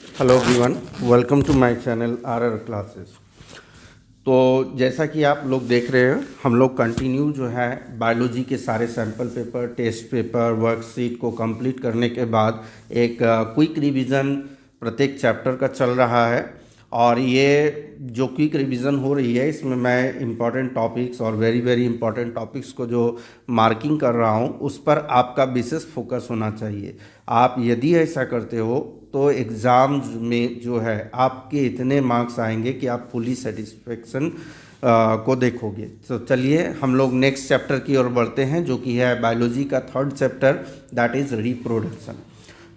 Hello everyone, welcome to my channel RR classes. तो जैसा कि आप लोग देख रहे हैं, हम लोग कंटिन्यू जो है बायोलॉजी के सारे sample paper, test paper, worksheet को कंप्लीट करने के बाद एक क्विक रिवीजन प्रत्येक चैप्टर का चल रहा है। और ये जो क्विक रिवीजन हो रही है, इसमें मैं इम्पॉर्टेंट टॉपिक्स और वेरी वेरी इंपॉर्टेंट टॉपिक्स को जो मार्किंग कर रहा हूँ, उस पर आपका विशेष फोकस होना चाहिए। आप यदि ऐसा करते हो तो एग्ज़ाम्स में जो है आपके इतने मार्क्स आएंगे कि आप फुली सेटिस्फेक्शन को देखोगे। तो चलिए हम लोग नेक्स्ट चैप्टर की ओर बढ़ते हैं, जो कि है बायोलॉजी का third chapter, that is reproduction.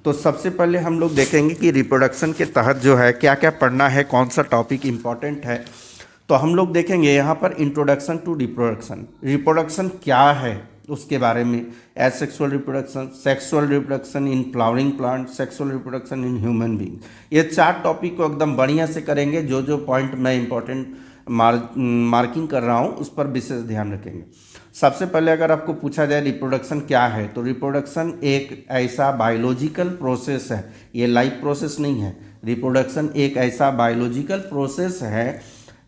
तो सबसे पहले हम लोग देखेंगे कि रिप्रोडक्शन के तहत जो है क्या क्या पढ़ना है, कौन सा टॉपिक इम्पॉर्टेंट है। तो हम लोग देखेंगे यहाँ पर इंट्रोडक्शन टू रिप्रोडक्शन। रिप्रोडक्शन क्या है उसके बारे में, asexual reproduction, sexual reproduction in flowering plant, sexual reproduction in human being. ये 4 टॉपिक को एकदम बढ़िया से करेंगे। जो जो पॉइंट मैं इंपॉर्टेंट मार्किंग कर रहा हूँ उस पर विशेष ध्यान रखेंगे। सबसे पहले अगर आपको पूछा जाए रिप्रोडक्शन क्या है, तो रिप्रोडक्शन एक ऐसा बायोलॉजिकल प्रोसेस है, ये लाइफ प्रोसेस नहीं है। रिप्रोडक्शन एक ऐसा बायोलॉजिकल प्रोसेस है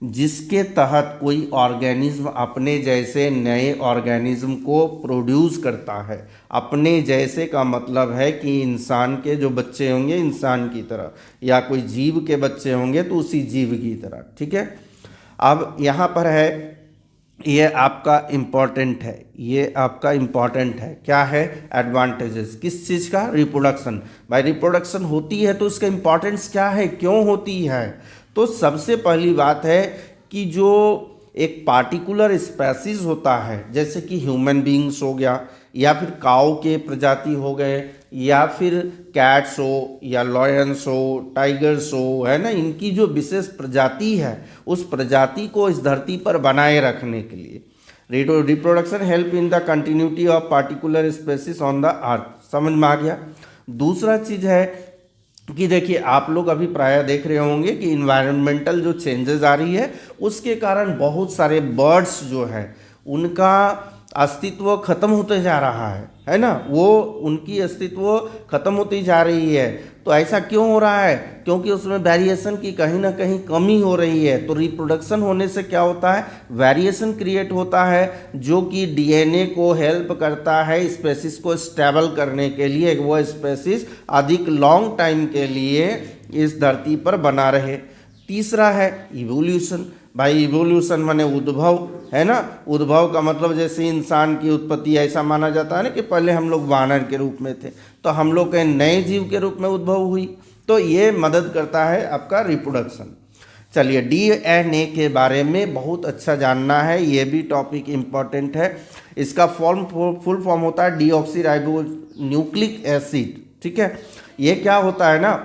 जिसके तहत कोई ऑर्गेनिज्म अपने जैसे नए ऑर्गेनिज्म को प्रोड्यूस करता है। अपने जैसे का मतलब है कि इंसान के जो बच्चे होंगे इंसान की तरह, या कोई जीव के बच्चे होंगे तो उसी जीव की तरह, ठीक है। अब यहाँ पर है, ये आपका इम्पॉर्टेंट है, ये आपका इम्पॉर्टेंट है। क्या है एडवांटेजेस किस चीज़ का, रिप्रोडक्शन। भाई रिप्रोडक्शन होती है तो उसका इम्पॉर्टेंस क्या है, क्यों होती है। तो सबसे पहली बात है कि जो एक पार्टिकुलर स्पेसीज होता है, जैसे कि ह्यूमन बींग्स हो गया, या फिर काऊ के प्रजाति हो गए, या फिर कैट्स हो, या लॉयंस हो, टाइगर्स हो, है ना, इनकी जो विशेष प्रजाति है उस प्रजाति को इस धरती पर बनाए रखने के लिए reproduction help in the continuity of particular species on the earth. समझ में आ गया। दूसरा चीज़ है कि देखिए आप लोग अभी प्रायः देख रहे होंगे कि इन्वायरमेंटल जो चेंजेस आ रही है उसके कारण बहुत सारे बर्ड्स जो है उनका अस्तित्व खत्म होते जा रहा है ना, वो उनकी अस्तित्व खत्म होती जा रही है। तो ऐसा क्यों हो रहा है, क्योंकि उसमें वेरिएशन की कहीं ना कहीं कमी हो रही है। तो रिप्रोडक्शन होने से क्या होता है, वेरिएशन क्रिएट होता है, जो कि डीएनए को हेल्प करता है स्पेसीज को स्टेबल करने के लिए, वो स्पेसीज अधिक लॉन्ग टाइम के लिए इस धरती पर बना रहे। तीसरा है इवोल्यूशन। भाई इवोल्यूशन माने उद्भव, है ना। उद्भव का मतलब जैसे इंसान की उत्पत्ति, ऐसा माना जाता है ना कि पहले हम लोग वानर के रूप में थे तो हम लोग के नए जीव के रूप में उद्भव हुई। तो ये मदद करता है आपका रिप्रोडक्शन। चलिए डीएनए के बारे में बहुत अच्छा जानना है, ये भी टॉपिक इम्पॉर्टेंट है। इसका फुल फॉर्म होता है डीऑक्सी न्यूक्लिक एसिड, ठीक है। ये क्या होता है ना,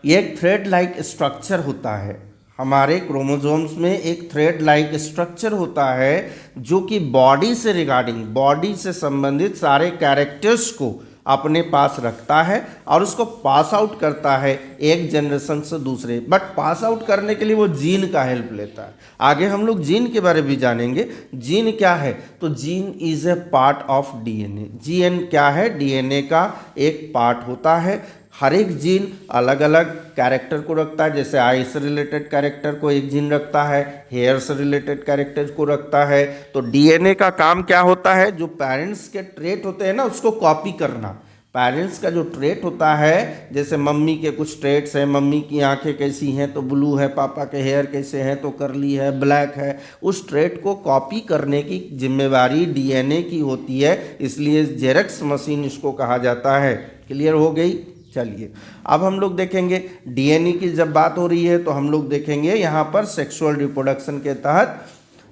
ये एक थ्रेड लाइक स्ट्रक्चर होता है। हमारे क्रोमोसोम्स में एक थ्रेड लाइक स्ट्रक्चर होता है जो कि बॉडी से रिगार्डिंग, बॉडी से संबंधित सारे कैरेक्टर्स को अपने पास रखता है और उसको पास आउट करता है एक जनरेशन से दूसरे। बट पास आउट करने के लिए वो जीन का हेल्प लेता है। आगे हम लोग जीन के बारे में भी जानेंगे। जीन क्या है, तो gene is a part of DNA. Gene क्या है, डीएनए का एक पार्ट होता है। हर एक जीन अलग अलग कैरेक्टर को रखता है। जैसे आई से रिलेटेड कैरेक्टर को एक जीन रखता है, हेयर से रिलेटेड कैरेक्टर को रखता है। तो डीएनए का काम क्या होता है, जो पेरेंट्स के ट्रेट होते हैं ना उसको कॉपी करना। पेरेंट्स का जो ट्रेट होता है, जैसे मम्मी के कुछ ट्रेट्स हैं, मम्मी की आंखें कैसी हैं तो ब्लू है, पापा के हेयर कैसे हैं तो करली है, ब्लैक है, उस ट्रेट को कॉपी करने की जिम्मेवारी डीएनए की होती है। इसलिए जेरक्स मशीन इसको कहा जाता है। क्लियर हो गई। चलिए अब हम लोग देखेंगे डीएनए की जब बात हो रही है तो हम लोग देखेंगे यहाँ पर सेक्सुअल रिप्रोडक्शन के तहत।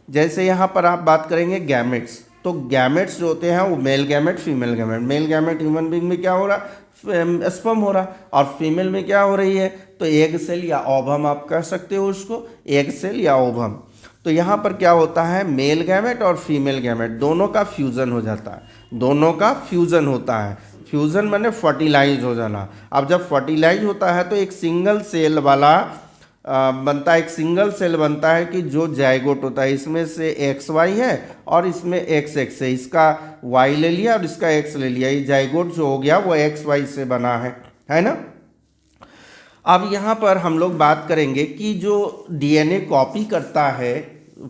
जैसे यहाँ पर आप बात करेंगे गैमेट्स, तो गैमेट्स जो होते हैं वो male gamete, female gamete. Male gamete human being में क्या हो रहा, स्पर्म हो रहा, और फीमेल में क्या हो रही है, तो एग सेल या ओवम आप कह सकते हो उसको, एग सेल या ओवम। तो यहाँ पर क्या होता है, मेल गैमेट और फीमेल गैमेट दोनों का फ्यूजन हो जाता है, दोनों का फ्यूजन होता है। फ्यूजन माने फर्टिलाइज हो जाना। अब जब फर्टिलाइज होता है तो एक सिंगल सेल वाला बनता है, एक सिंगल सेल बनता है कि जो जाइगोट होता है, इसमें से एक्स वाई है और इसमें एक्स एक्स है, इसका वाई ले लिया और इसका एक्स ले लिया, ये जाइगोट जो हो गया वो एक्स वाई से बना है ना। अब यहाँ पर हम लोग बात करेंगे कि जो डीएनए कॉपी करता है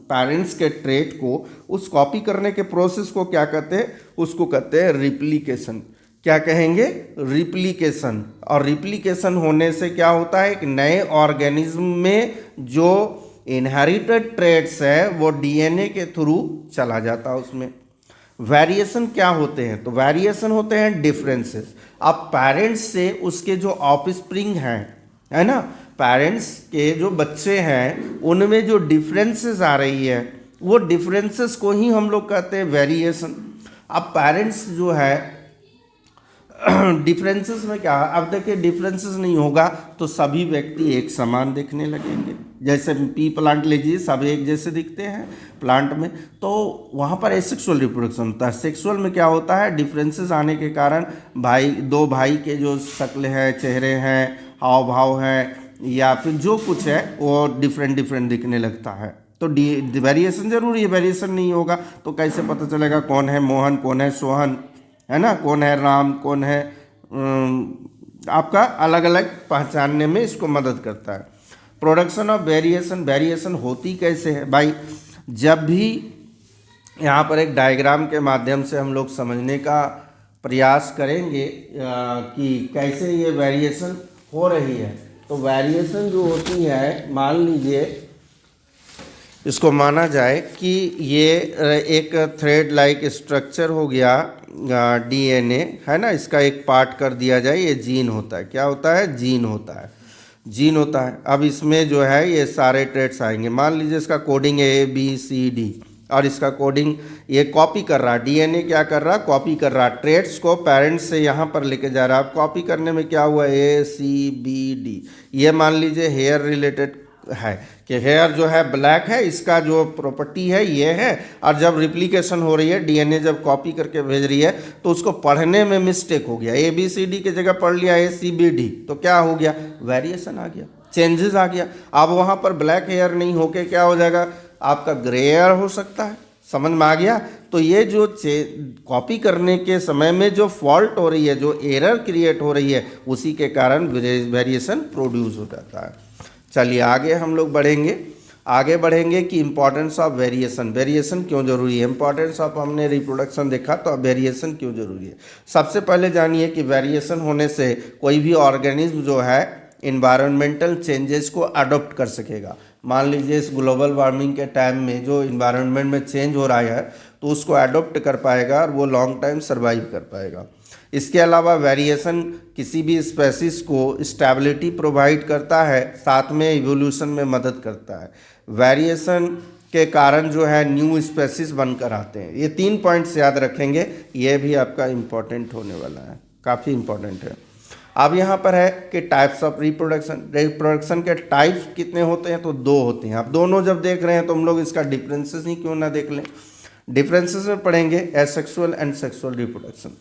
पेरेंट्स के ट्रेट को, उस कॉपी करने के प्रोसेस को क्या कहते हैं, उसको कहते हैं रिप्लिकेशन। क्या कहेंगे, रिप्लिकेशन। और रिप्लिकेशन होने से क्या होता है, एक नए ऑर्गेनिज्म में जो इनहेरिटेड ट्रेट्स है वो डीएनए के थ्रू चला जाता है उसमें। वेरिएशन क्या होते हैं, तो वेरिएशन होते हैं डिफरेंसेस। अब पेरेंट्स से उसके जो ऑफस्प्रिंग हैं, है ना, पेरेंट्स के जो बच्चे हैं उनमें जो डिफरेंसेस आ रही है, वो डिफरेंसेस को ही हम लोग कहते हैं वेरिएशन। अब पेरेंट्स जो है डिफरेंसेस में क्या, अब देखिए डिफरेंसेस नहीं होगा तो सभी व्यक्ति एक समान दिखने लगेंगे। जैसे पी प्लांट लीजिए, सब एक जैसे दिखते हैं प्लांट में, तो वहाँ पर एसेक्सुअल रिप्रोडक्शन होता है। सेक्सुअल में क्या होता है, डिफरेंसेस आने के कारण दो भाई के जो शक्ल है, चेहरे हैं, हाव भाव है, या फिर जो कुछ है वो डिफरेंट डिफरेंट दिखने लगता है। तो वेरिएशन जरूरी है, वेरिएशन नहीं होगा तो कैसे पता चलेगा कौन है मोहन, कौन है सोहन, है ना, कौन है राम, कौन है आपका, अलग अलग पहचानने में इसको मदद करता है। प्रोडक्शन ऑफ वेरिएशन, वेरिएशन होती कैसे है भाई, जब भी यहाँ पर एक डायग्राम के माध्यम से हम लोग समझने का प्रयास करेंगे कि कैसे ये वेरिएशन हो रही है। तो वेरिएशन जो होती है, मान लीजिए इसको माना जाए कि ये एक थ्रेड लाइक स्ट्रक्चर हो गया डीएनए, है ना, इसका एक पार्ट कर दिया जाए, ये जीन होता है। क्या होता है, जीन होता है, जीन होता है। अब इसमें जो है ये सारे ट्रेड्स आएंगे। मान लीजिए इसका कोडिंग है ABCD और इसका कोडिंग ये कॉपी कर रहा है, डीएनए क्या कर रहा है, कॉपी कर रहा है, ट्रेड्स को पेरेंट्स से यहाँ पर लेके जा रहा है। अब कॉपी करने में क्या हुआ, ACBD, ये मान लीजिए हेयर रिलेटेड है कि हेयर जो है ब्लैक है, इसका जो प्रॉपर्टी है ये है। और जब रिप्लिकेशन हो रही है, डीएनए जब कॉपी करके भेज रही है तो उसको पढ़ने में मिस्टेक हो गया, ABCD की जगह पढ़ लिया ACBD, तो क्या हो गया, वेरिएशन आ गया, चेंजेस आ गया। अब वहाँ पर ब्लैक हेयर नहीं होके क्या हो जाएगा, आपका ग्रे हेयर हो सकता है। समझ में आ गया। तो ये जो कॉपी करने के समय में जो फॉल्ट हो रही है, जो एरर क्रिएट हो रही है, उसी के कारण वेरिएशन प्रोड्यूस हो जाता है। चलिए आगे हम लोग बढ़ेंगे कि इंपॉर्टेंस ऑफ वेरिएशन, वेरिएशन क्यों जरूरी है। इंपॉर्टेंस ऑफ हमने रिप्रोडक्शन देखा, तो अब वेरिएशन क्यों जरूरी है। सबसे पहले जानिए कि वेरिएशन होने से कोई भी ऑर्गेनिज्म जो है इन्वायरमेंटल चेंजेस को अडॉप्ट कर सकेगा। मान लीजिए इस ग्लोबल वार्मिंग के टाइम में जो इन्वायरमेंट में चेंज हो रहा है, तो उसको अडॉप्ट कर पाएगा और वो लॉन्ग टाइम सर्वाइव कर पाएगा। इसके अलावा वेरिएशन किसी भी स्पेसीज को स्टेबिलिटी प्रोवाइड करता है, साथ में इवोल्यूशन में मदद करता है। वेरिएशन के कारण जो है न्यू स्पेसीज बनकर आते हैं। ये 3 पॉइंट्स याद रखेंगे, ये भी आपका इम्पोर्टेंट होने वाला है, काफ़ी इम्पोर्टेंट है। अब यहाँ पर है कि टाइप्स ऑफ रिप्रोडक्शन के टाइप्स कितने होते हैं, तो 2 होते हैं। आप दोनों जब देख रहे हैं तो हम लोग इसका डिफरेंसेस ही क्यों ना देख लें। डिफरेंसेस में पढ़ेंगे asexual and sexual reproduction.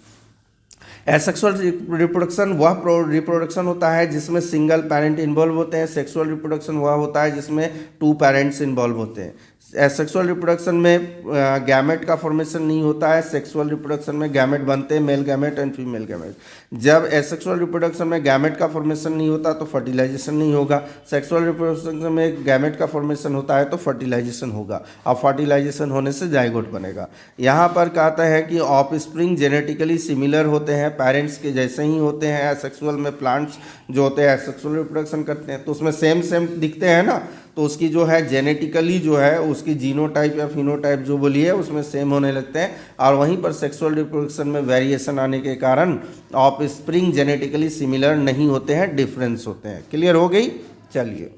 Asexual reproduction वह रिप्रोडक्शन होता है जिसमें सिंगल पेरेंट इन्वॉल्व होते हैं। सेक्सुअल रिप्रोडक्शन वह होता है जिसमें 2 पेरेंट्स इन्वॉल्व होते हैं। सेक्सुअल रिप्रोडक्शन में गैमेट का फॉर्मेशन नहीं होता है। सेक्सुअल रिप्रोडक्शन में गैमेट बनते हैं, male gamete and female gamete. जब एसेक्सुअल रिप्रोडक्शन में गैमेट का फॉर्मेशन नहीं होता तो फर्टिलाइजेशन नहीं होगा। सेक्सुअल रिप्रोडक्शन में गैमेट का फॉर्मेशन होता है तो फर्टिलाइजेशन होगा, और फर्टिलाइजेशन होने से जाइगोट बनेगा। यहाँ पर कहता है कि ऑफस्प्रिंग जेनेटिकली सिमिलर होते हैं, पेरेंट्स के जैसे ही होते हैं। एसेक्सुअल में प्लांट्स जो होते हैं एसेक्सुअल रिप्रोडक्शन करते हैं तो उसमें सेम दिखते हैं ना, तो उसकी जो है जेनेटिकली जो है उसकी जीनोटाइप या फिनोटाइप जो बोली है उसमें सेम होने लगते हैं। और वहीं पर सेक्सुअल रिप्रोडक्शन में वेरिएशन आने के कारण ऑफस्प्रिंग जेनेटिकली सिमिलर नहीं होते हैं, डिफरेंस होते हैं। क्लियर हो गई। चलिए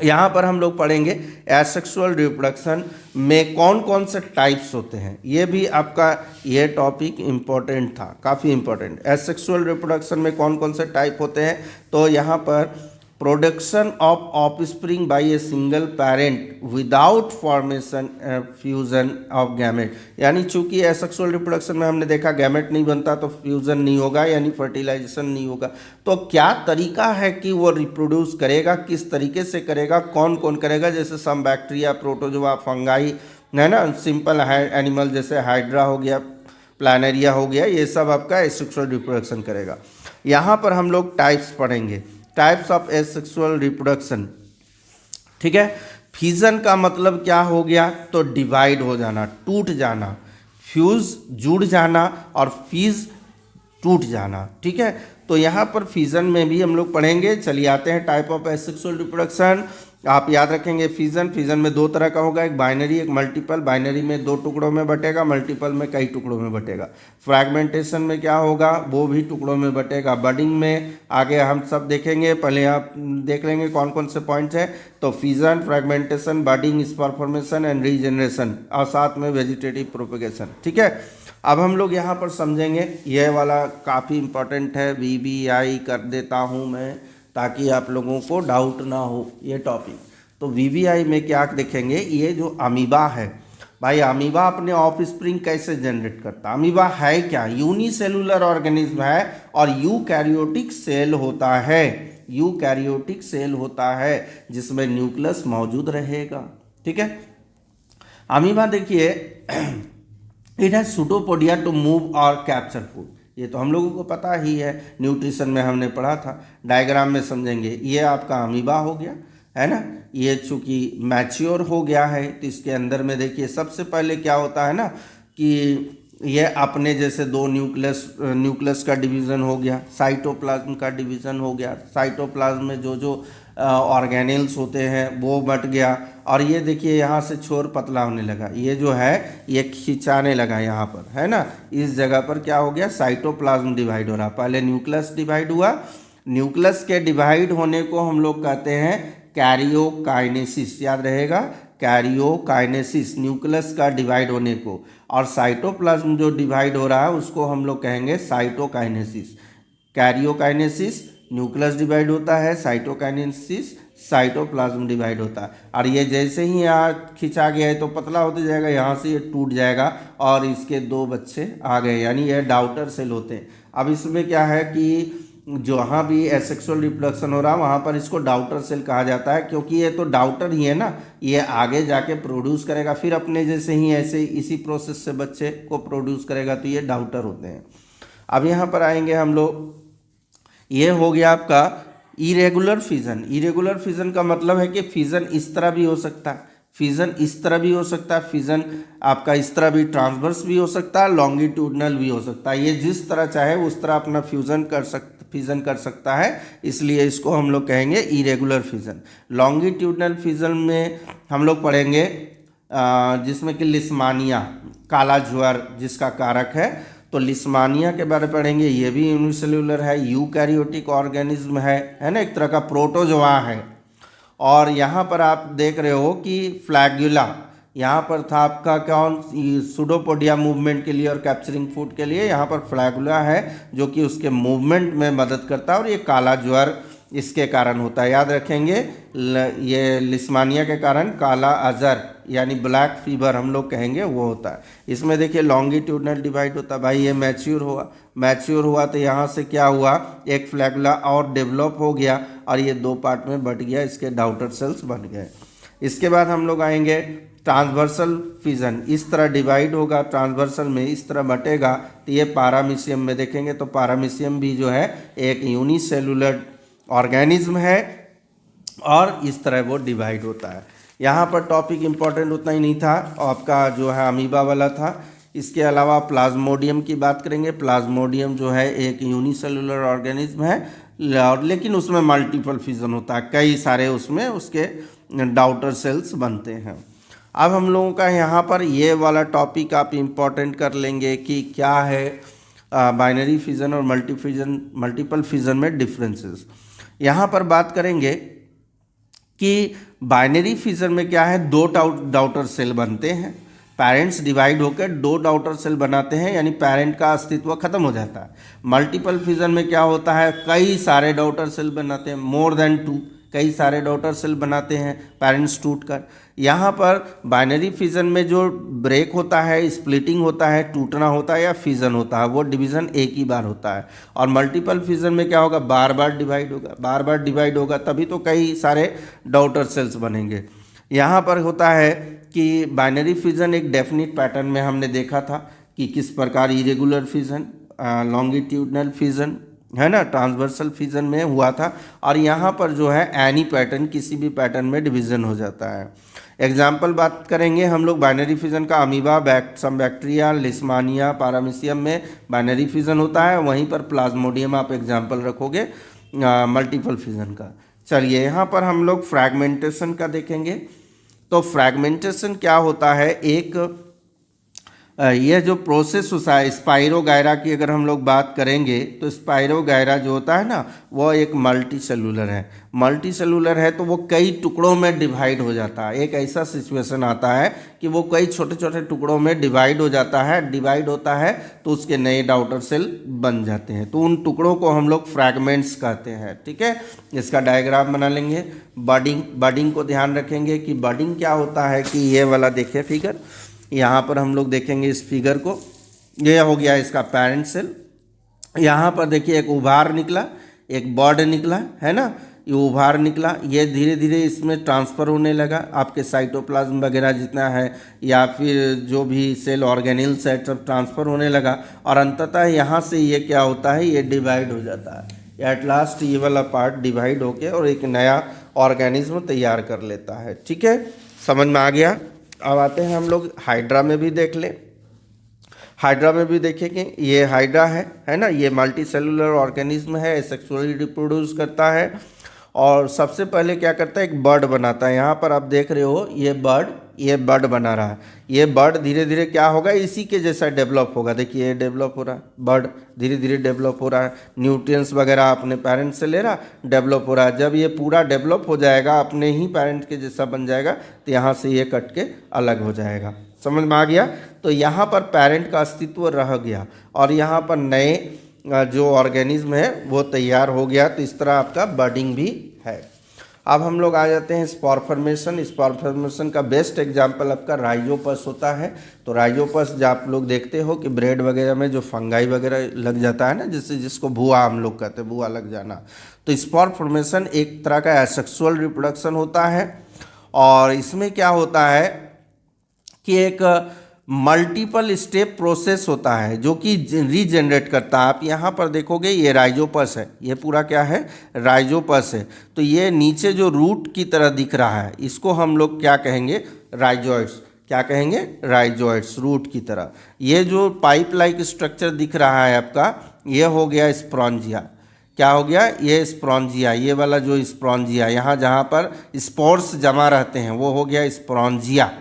यहाँ पर हम लोग पढ़ेंगे एसेक्सुअल रिप्रोडक्शन में कौन कौन से टाइप्स होते हैं। ये भी आपका ये टॉपिक इम्पोर्टेंट था, काफ़ी इम्पोर्टेंट। एसेक्सुअल रिप्रोडक्शन में कौन कौन से टाइप होते हैं, तो यहाँ पर production of offspring by a single parent without formation fusion of gamete, यानी चूंकि एसेक्सुअल रिप्रोडक्शन में हमने देखा गैमेट नहीं बनता तो फ्यूजन नहीं होगा, यानी फर्टिलाइजेशन नहीं होगा। तो क्या तरीका है कि वो रिप्रोड्यूस करेगा, किस तरीके से करेगा, कौन कौन करेगा। जैसे सम बैक्टीरिया, प्रोटोजोआ, फंगाई, है ना, सिंपल एनिमल जैसे हाइड्रा हो गया, प्लानेरिया हो गया, ये सब आपका एसेक्सुअल रिप्रोडक्शन करेगा। यहाँ पर हम लोग टाइप्स पढ़ेंगे टाइप्स ऑफ एसेक्सुअल रिप्रोडक्शन। ठीक है, फिजन का मतलब क्या हो गया, तो डिवाइड हो जाना, टूट जाना, फ्यूज जुड़ जाना और फीज टूट जाना। ठीक है, तो यहाँ पर फिजन में भी हम लोग पढ़ेंगे। चलिए आते हैं टाइप ऑफ एसेक्सुअल रिप्रोडक्शन। आप याद रखेंगे फिजन में दो तरह का होगा, एक बाइनरी एक मल्टीपल। बाइनरी में दो टुकड़ों में बटेगा, मल्टीपल में कई टुकड़ों में बटेगा। फ्रैगमेंटेशन में क्या होगा, वो भी टुकड़ों में बटेगा। बडिंग में आगे हम सब देखेंगे, पहले आप देख लेंगे कौन कौन से पॉइंट्स हैं। तो fission, fragmentation, budding, spore formation and regeneration और साथ में वेजिटेटिव प्रोपेगेशन। ठीक है, अब हम लोग यहाँ पर समझेंगे, यह वाला काफ़ी इंपॉर्टेंट है, VBI कर देता हूँ मैं ताकि आप लोगों को डाउट ना हो ये टॉपिक। तो VBI में क्या देखेंगे, ये जो अमीबा है भाई, अमीबा अपने ऑफ स्प्रिंग कैसे जनरेट करता है। अमीबा है क्या, यूनिसेलुलर ऑर्गेनिज्म है और यूकैरियोटिक सेल होता है। यूकैरियोटिक सेल होता है जिसमें न्यूक्लियस मौजूद रहेगा। ठीक है, अमीबा देखिए it has pseudopodia to move और कैप्चर फूड, ये तो हम लोगों को पता ही है, न्यूट्रिशन में हमने पढ़ा था। डायग्राम में समझेंगे, ये आपका अमीबा हो गया है ना, ये चूँकि मैच्योर हो गया है तो इसके अंदर में देखिए सबसे पहले क्या होता है ना कि ये अपने जैसे दो न्यूक्लियस का डिवीज़न हो गया, साइटोप्लाज्म का डिवीज़न हो गया, साइटोप्लाज्म में जो जो ऑर्गेनेल्स होते हैं वो बट गया, और ये देखिए यहाँ से छोर पतला होने लगा, ये जो है ये खिंचाने लगा यहाँ पर, है ना। इस जगह पर क्या हो गया, साइटोप्लाज्म डिवाइड हो रहा। पहले न्यूक्लियस डिवाइड हुआ, न्यूक्लियस के डिवाइड होने को हम लोग कहते हैं कैरियोकाइनेसिस, याद रहेगा, कैरियोकाइनेसिस, न्यूक्लियस का डिवाइड होने को। और साइटोप्लाज्म जो डिवाइड हो रहा है उसको हम लोग कहेंगे साइटोकाइनेसिस। कैरियोकाइनेसिस न्यूक्लियस डिवाइड होता है, साइटोकाइनेसिस साइटोप्लाज्म डिवाइड होता है। और ये जैसे ही यहाँ खिंचा गया है तो पतला होते जाएगा, यहाँ से ये टूट जाएगा और इसके दो बच्चे आ गए, यानी ये डाउटर सेल होते हैं। अब इसमें क्या है कि जहाँ भी एसेक्सुअल रिप्रोडक्शन हो रहा है वहाँ पर इसको डाउटर सेल कहा जाता है, क्योंकि ये तो डाउटर ही है ना, ये आगे जाके प्रोड्यूस करेगा, फिर अपने जैसे ही ऐसे इसी प्रोसेस से बच्चे को प्रोड्यूस करेगा, तो ये डाउटर होते हैं। अब यहाँ पर आएंगे हम लोग, ये हो गया आपका इरेगुलर फिजन। इरेगुलर फिजन का मतलब है कि फिजन इस तरह भी हो सकता है, फिजन इस तरह भी हो सकता है, फिजन आपका इस तरह भी ट्रांसवर्स भी हो सकता है, लॉन्गिट्यूडनल भी हो सकता है। ये जिस तरह चाहे उस तरह अपना फिजन कर सकता है, इसलिए इसको हम लोग कहेंगे इरेगुलर फिजन। लॉन्गिट्यूडनल फिजन में हम लोग पढ़ेंगे जिसमें कि लिस्मानिया, काला ज्वर जिसका कारक है, तो लिस्मानिया के बारे में पढ़ेंगे। ये भी यूनिसेल्युलर है, यूकैरियोटिक ऑर्गेनिज्म है ना, एक तरह का प्रोटोजोआ है। और यहाँ पर आप देख रहे हो कि फ्लैगुला, यहाँ पर था आपका कौन, सूडोपोडिया मूवमेंट के लिए और कैप्चरिंग फूड के लिए, यहाँ पर फ्लैगुला है जो कि उसके मूवमेंट में मदद करता है, और ये काला ज्वर इसके कारण होता है। याद रखेंगे ये लिस्मानिया के कारण काला अजर यानी ब्लैक फीवर हम लोग कहेंगे वो होता है। इसमें देखिए लॉन्गिट्यूडनल डिवाइड होता है। भाई ये मैच्योर हुआ तो यहाँ से क्या हुआ, एक फ्लैगुला और डेवलप हो गया और ये दो पार्ट में बट गया, इसके डाउटर सेल्स बन गए। इसके बाद हम लोग आएंगे ट्रांसवर्सल फिजन, इस तरह डिवाइड होगा, ट्रांसवर्सल में इस तरह बटेगा, तो ये पारामीशियम में देखेंगे तो पारामीशियम भी जो है एक यूनिसेलुलर ऑर्गेनिज्म है और इस तरह वो डिवाइड होता है। यहाँ पर टॉपिक इम्पॉर्टेंट उतना ही नहीं था, आपका जो है अमीबा वाला था। इसके अलावा प्लाज्मोडियम की बात करेंगे। प्लाज्मोडियम जो है एक यूनिसेलुलर ऑर्गेनिज्म है, लेकिन उसमें मल्टीपल फिजन होता है, कई सारे उसमें उसके डाउटर सेल्स बनते हैं। अब हम लोगों का यहाँ पर ये वाला टॉपिक आप इम्पॉर्टेंट कर लेंगे कि क्या है बाइनरी फिजन और मल्टीपल फिजन में डिफरेंसेस। यहाँ पर बात करेंगे कि बाइनरी फिजन में क्या है, दो डाउटर सेल बनते हैं, पेरेंट्स डिवाइड होकर दो डाउटर सेल बनाते हैं, यानी पेरेंट का अस्तित्व खत्म हो जाता है। मल्टीपल फिजन में क्या होता है, कई सारे डाउटर सेल बनाते हैं, मोर देन 2, कई सारे डॉटर सेल बनाते हैं पेरेंट्स टूटकर। यहाँ पर बाइनरी फिजन में जो ब्रेक होता है, स्प्लिटिंग होता है, टूटना होता है या फिजन होता है, वो डिवीज़न एक ही बार होता है। और मल्टीपल फिजन में क्या होगा, बार बार डिवाइड होगा, तभी तो कई सारे डॉटर सेल्स बनेंगे। यहाँ पर होता है कि बाइनरी फिजन एक डेफिनिट पैटर्न में हमने देखा था कि किस प्रकार इरेगुलर फिजन, लॉन्गिट्यूडनल फिजन है ना, ट्रांसवर्सल फिजन में हुआ था। और यहाँ पर जो है एनी पैटर्न, किसी भी पैटर्न में डिवीजन हो जाता है। एग्जाम्पल बात करेंगे हम लोग बाइनरी फिजन का, अमीबा, सम बैक्टीरिया, लिस्मानिया, पारामीशियम में बाइनरी फिजन होता है। वहीं पर प्लाज्मोडियम आप एग्जाम्पल रखोगे मल्टीपल फिजन का। चलिए यहाँ पर हम लोग फ्रैगमेंटेशन का देखेंगे। तो फ्रैगमेंटेशन क्या होता है, एक यह जो प्रोसेस होता है स्पाइरोगायरा की अगर हम लोग बात करेंगे तो स्पाइरोगायरा जो होता है ना वो एक मल्टी सेलुलर है। मल्टी सेलुलर है तो वो कई टुकड़ों में डिवाइड हो जाता है। एक ऐसा सिचुएशन आता है कि वो कई छोटे छोटे टुकड़ों में डिवाइड हो जाता है। डिवाइड होता है तो उसके नए आउटर सेल बन जाते हैं, तो उन टुकड़ों को हम लोग फ्रैगमेंट्स कहते हैं। ठीक है, इसका डायग्राम बना लेंगे। बडिंग को ध्यान रखेंगे कि बडिंग क्या होता है कि ये वाला देखिए फिगर, यहाँ पर हम लोग देखेंगे इस फिगर को। ये हो गया इसका पेरेंट सेल। यहाँ पर देखिए एक उभार निकला, एक बर्ड निकला, है ना, ये उभार निकला, ये धीरे धीरे इसमें ट्रांसफ़र होने लगा। आपके साइटोप्लाज्म वगैरह जितना है या फिर जो भी सेल ऑर्गेनिल्स है सब ट्रांसफ़र होने लगा। और अंततः यहाँ से ये क्या होता है, ये डिवाइड हो जाता है। एट लास्ट ये वाला पार्ट डिवाइड होके और एक नया ऑर्गेनिज्म तैयार कर लेता है। ठीक है, समझ में आ गया। अब आते हैं हम लोग हाइड्रा में भी देख लें। हाइड्रा में भी देखेंगे, ये हाइड्रा है ना, ये मल्टी सेलुलर ऑर्गेनिज्म है, सेक्सुअली रिप्रोड्यूस करता है। और सबसे पहले क्या करता है, एक बर्ड बनाता है। यहाँ पर आप देख रहे हो ये बर्ड बना रहा है। ये बर्ड धीरे धीरे क्या होगा, इसी के जैसा डेवलप होगा। देखिए ये डेवलप हो रहा है, बर्ड धीरे धीरे डेवलप हो रहा है, न्यूट्रिएंट्स वगैरह अपने पेरेंट्स से ले रहा, डेवलप हो रहा है। जब ये पूरा डेवलप हो जाएगा, अपने ही पेरेंट के जैसा बन जाएगा, तो यहाँ से ये कट के अलग हो जाएगा। समझ में आ गया। तो यहाँ पर पेरेंट का अस्तित्व रह गया और यहाँ पर नए जो ऑर्गेनिज्म है वो तैयार हो गया। तो इस तरह आपका बर्डिंग भी है। अब हम लोग आ जाते हैं स्पॉर फॉर्मेशन। स्पॉर फॉर्मेशन का बेस्ट एग्जांपल आपका राइजोपस होता है। तो राइजोपस जो आप लोग देखते हो कि ब्रेड वगैरह में जो फंगाई वगैरह लग जाता है ना, जिसको भुआ हम लोग कहते हैं, भुआ लग जाना। तो स्पॉर फॉर्मेशन एक तरह का एसेक्सुअल रिप्रोडक्शन होता है। और इसमें क्या होता है कि एक मल्टीपल स्टेप प्रोसेस होता है जो कि रीजनरेट करता है। आप यहाँ पर देखोगे ये राइजोपस है, ये पूरा क्या है, राइजोपस है। तो ये नीचे जो रूट की तरह दिख रहा है इसको हम लोग क्या कहेंगे, राइजोइड्स। क्या कहेंगे, राइजोइड्स, रूट की तरह। ये जो पाइप लाइक स्ट्रक्चर दिख रहा है आपका, ये हो गया स्पॉन्जिया। क्या हो गया, ये स्पॉन्जिया। ये वाला जो स्पॉन्जिया यहाँ जहाँ पर स्पोर्स जमा रहते हैं वो हो गया स्पॉन्जिया।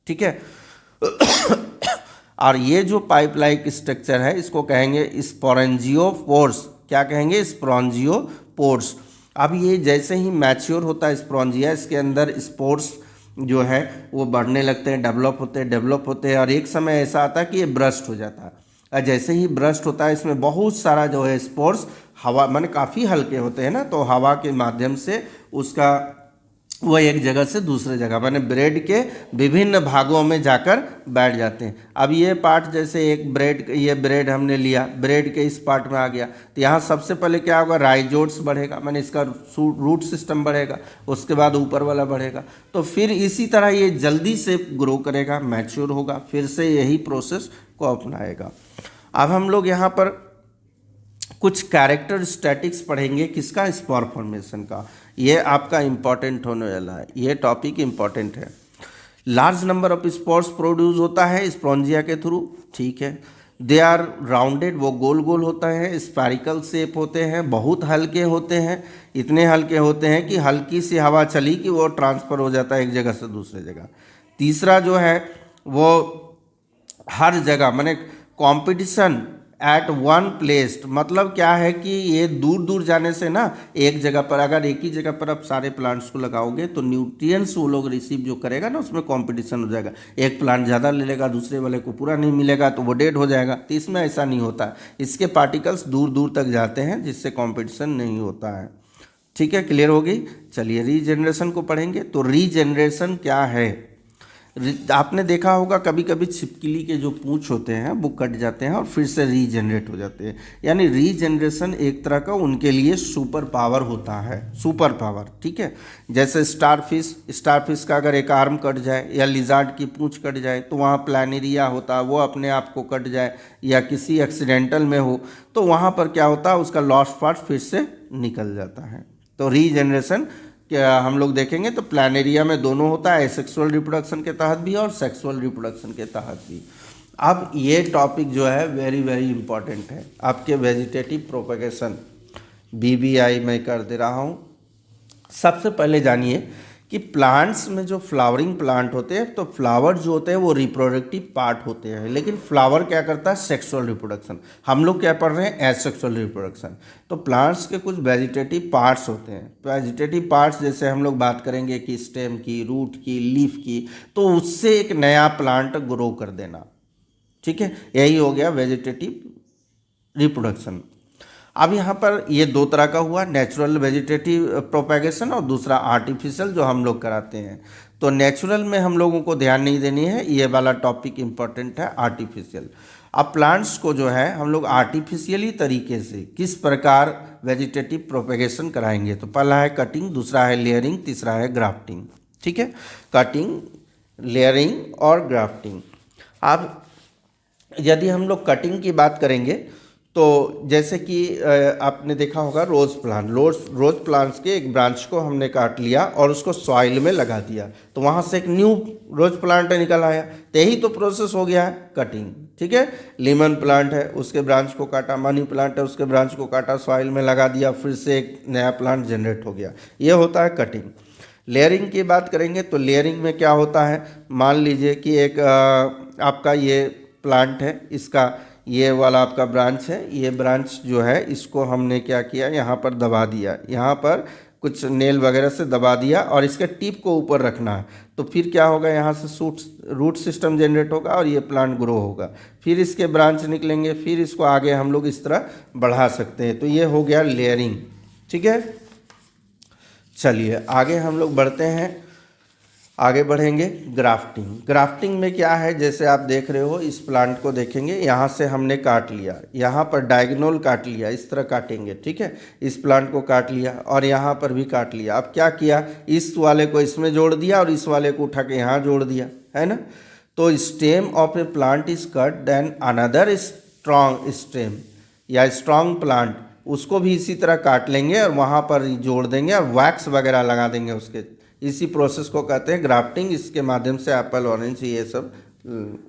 ठीक है। और ये जो पाइप लाइक स्ट्रक्चर है इसको कहेंगे स्पोरेंजियोपोर्स। क्या कहेंगे, स्पोरेंजियोपोर्स। अब ये जैसे ही मैच्योर होता है स्पोरेंजिया, इसके अंदर स्पोर्स जो है वो बढ़ने लगते हैं, डेवलप होते हैं और एक समय ऐसा आता है कि ये ब्रस्ट हो जाता है। और जैसे ही ब्रस्ट होता है इसमें बहुत सारा जो है स्पोर्स हवा, माने काफ़ी हल्के होते हैं ना, तो हवा के माध्यम से उसका वो एक जगह से दूसरे जगह, माने ब्रेड के विभिन्न भागों में जाकर बैठ जाते हैं। अब ये पार्ट जैसे एक ब्रेड, ये ब्रेड हमने लिया, ब्रेड के इस पार्ट में आ गया, तो यहाँ सबसे पहले क्या होगा, राइजोट्स बढ़ेगा, माने इसका रूट सिस्टम बढ़ेगा, उसके बाद ऊपर वाला बढ़ेगा। तो फिर इसी तरह ये जल्दी से ग्रो करेगा, मैच्योर होगा, फिर से यही प्रोसेस को अपनाएगा। अब हम लोग यहाँ पर कुछ कैरेक्टर स्टैटिक्स पढ़ेंगे, किसका, स्पॉर फॉर्मेशन का। ये आपका इंपॉर्टेंट होने वाला है, ये टॉपिक इंपॉर्टेंट है। लार्ज नंबर ऑफ स्पॉर्स प्रोड्यूस होता है स्पॉन्जिया के थ्रू। ठीक है, दे आर राउंडेड, वो गोल गोल होता है, स्पैरिकल शेप होते हैं, बहुत हल्के होते हैं, इतने हल्के होते हैं कि हल्की सी हवा चली कि वो ट्रांसफ़र हो जाता है एक जगह से दूसरे जगह। तीसरा जो है वो हर जगह, माने कॉम्पिटिशन एट वन प्लेस्ड, मतलब क्या है कि ये दूर दूर जाने से ना, एक जगह पर अगर एक ही जगह पर आप सारे प्लांट्स को लगाओगे तो न्यूट्रिएंट्स वो लोग रिसीव जो करेगा ना, उसमें कंपटीशन हो जाएगा। एक प्लांट ज़्यादा ले लेगा, दूसरे वाले को पूरा नहीं मिलेगा तो वो डेड हो जाएगा। तो इसमें ऐसा नहीं होता, इसके पार्टिकल्स दूर दूर तक जाते हैं जिससे कॉम्पिटिशन नहीं होता है। ठीक है, क्लियर हो गई। चलिए रीजनरेशन को पढ़ेंगे। तो रीजनरेशन क्या है, आपने देखा होगा कभी कभी छिपकली के जो पूंछ होते हैं वो कट जाते हैं और फिर से रीजनरेट हो जाते हैं, यानी रीजनरेशन एक तरह का उनके लिए सुपर पावर होता है, सुपर पावर, ठीक है। जैसे स्टारफिश का अगर एक आर्म कट जाए या लिजार्ड की पूंछ कट जाए तो वहाँ प्लानेरिया होता है, वो अपने आप को कट जाए या किसी एक्सीडेंटल में हो तो वहाँ पर क्या होता है, उसका लॉस्ट पार्ट फिर से निकल जाता है। तो रीजनरेशन क्या हम लोग देखेंगे तो प्लानेरिया में दोनों होता है, एसेक्सुअल रिप्रोडक्शन के तहत भी और सेक्सुअल रिप्रोडक्शन के तहत भी। अब ये टॉपिक जो है वेरी वेरी इंपॉर्टेंट है आपके वेजिटेटिव प्रोपेगेशन, बीबीआई मैं कर दे रहा हूँ। सबसे पहले जानिए कि प्लांट्स में जो फ्लावरिंग प्लांट होते हैं तो फ्लावर जो होते हैं वो रिप्रोडक्टिव पार्ट होते हैं, लेकिन फ्लावर क्या करता है, सेक्सुअल रिप्रोडक्शन। हम लोग क्या पढ़ रहे हैं, एसेक्सुअल रिप्रोडक्शन। तो प्लांट्स के कुछ वेजिटेटिव पार्ट्स होते हैं। वेजिटेटिव पार्ट्स जैसे हम लोग बात करेंगे कि स्टेम की, रूट की, लीफ की, तो उससे एक नया प्लांट ग्रो कर देना, ठीक है, यही हो गया वेजिटेटिव रिप्रोडक्शन। अब यहाँ पर ये दो तरह का हुआ, नेचुरल वेजिटेटिव प्रोपेगेशन और दूसरा आर्टिफिशियल जो हम लोग कराते हैं। तो नेचुरल में हम लोगों को ध्यान नहीं देनी है, ये वाला टॉपिक इम्पॉर्टेंट है, आर्टिफिशियल। अब प्लांट्स को जो है हम लोग आर्टिफिशियली तरीके से किस प्रकार वेजिटेटिव प्रोपेगेशन कराएंगे, तो पहला है कटिंग, दूसरा है लेयरिंग, तीसरा है ग्राफ्टिंग, ठीक है। कटिंग, लेयरिंग और ग्राफ्टिंग। अब यदि हम लोग कटिंग की बात करेंगे तो जैसे कि आपने देखा होगा रोज़ प्लांट, रोज़ प्लांट्स के एक ब्रांच को हमने काट लिया और उसको सॉइल में लगा दिया तो वहाँ से एक न्यू रोज़ प्लांट निकल आया, तो यही तो प्रोसेस हो गया है कटिंग, ठीक है। लेमन प्लांट है, उसके ब्रांच को काटा, मनी प्लांट है, उसके ब्रांच को काटा, सॉइल में लगा दिया, फिर से एक नया प्लांट जनरेट हो गया, ये होता है कटिंग। लेयरिंग की बात करेंगे तो लेयरिंग में क्या होता है, मान लीजिए कि एक आपका ये प्लांट है, इसका ये वाला आपका ब्रांच है, ये ब्रांच जो है इसको हमने क्या किया, यहाँ पर दबा दिया, यहाँ पर कुछ नेल वगैरह से दबा दिया और इसके टिप को ऊपर रखना है, तो फिर क्या होगा, यहाँ से रूट सिस्टम जनरेट होगा और ये प्लांट ग्रो होगा, फिर इसके ब्रांच निकलेंगे, फिर इसको आगे हम लोग इस तरह बढ़ा सकते हैं। तो ये हो गया लेयरिंग, ठीक है। चलिए आगे हम लोग बढ़ते हैं, आगे बढ़ेंगे ग्राफ्टिंग। ग्राफ्टिंग में क्या है, जैसे आप देख रहे हो इस प्लांट को देखेंगे, यहाँ से हमने काट लिया, यहाँ पर डायगोनल काट लिया, इस तरह काटेंगे, ठीक है। इस प्लांट को काट लिया और यहाँ पर भी काट लिया। अब क्या किया, इस वाले को इसमें जोड़ दिया और इस वाले को उठा के यहाँ जोड़ दिया, है ना। तो stem of a plant is cut, then another strong stem या स्ट्रॉन्ग प्लांट, उसको भी इसी तरह काट लेंगे और वहाँ पर जोड़ देंगे और वैक्स वगैरह लगा देंगे उसके। इसी प्रोसेस को कहते हैं ग्राफ्टिंग। इसके माध्यम से एप्पल, ऑरेंज ये सब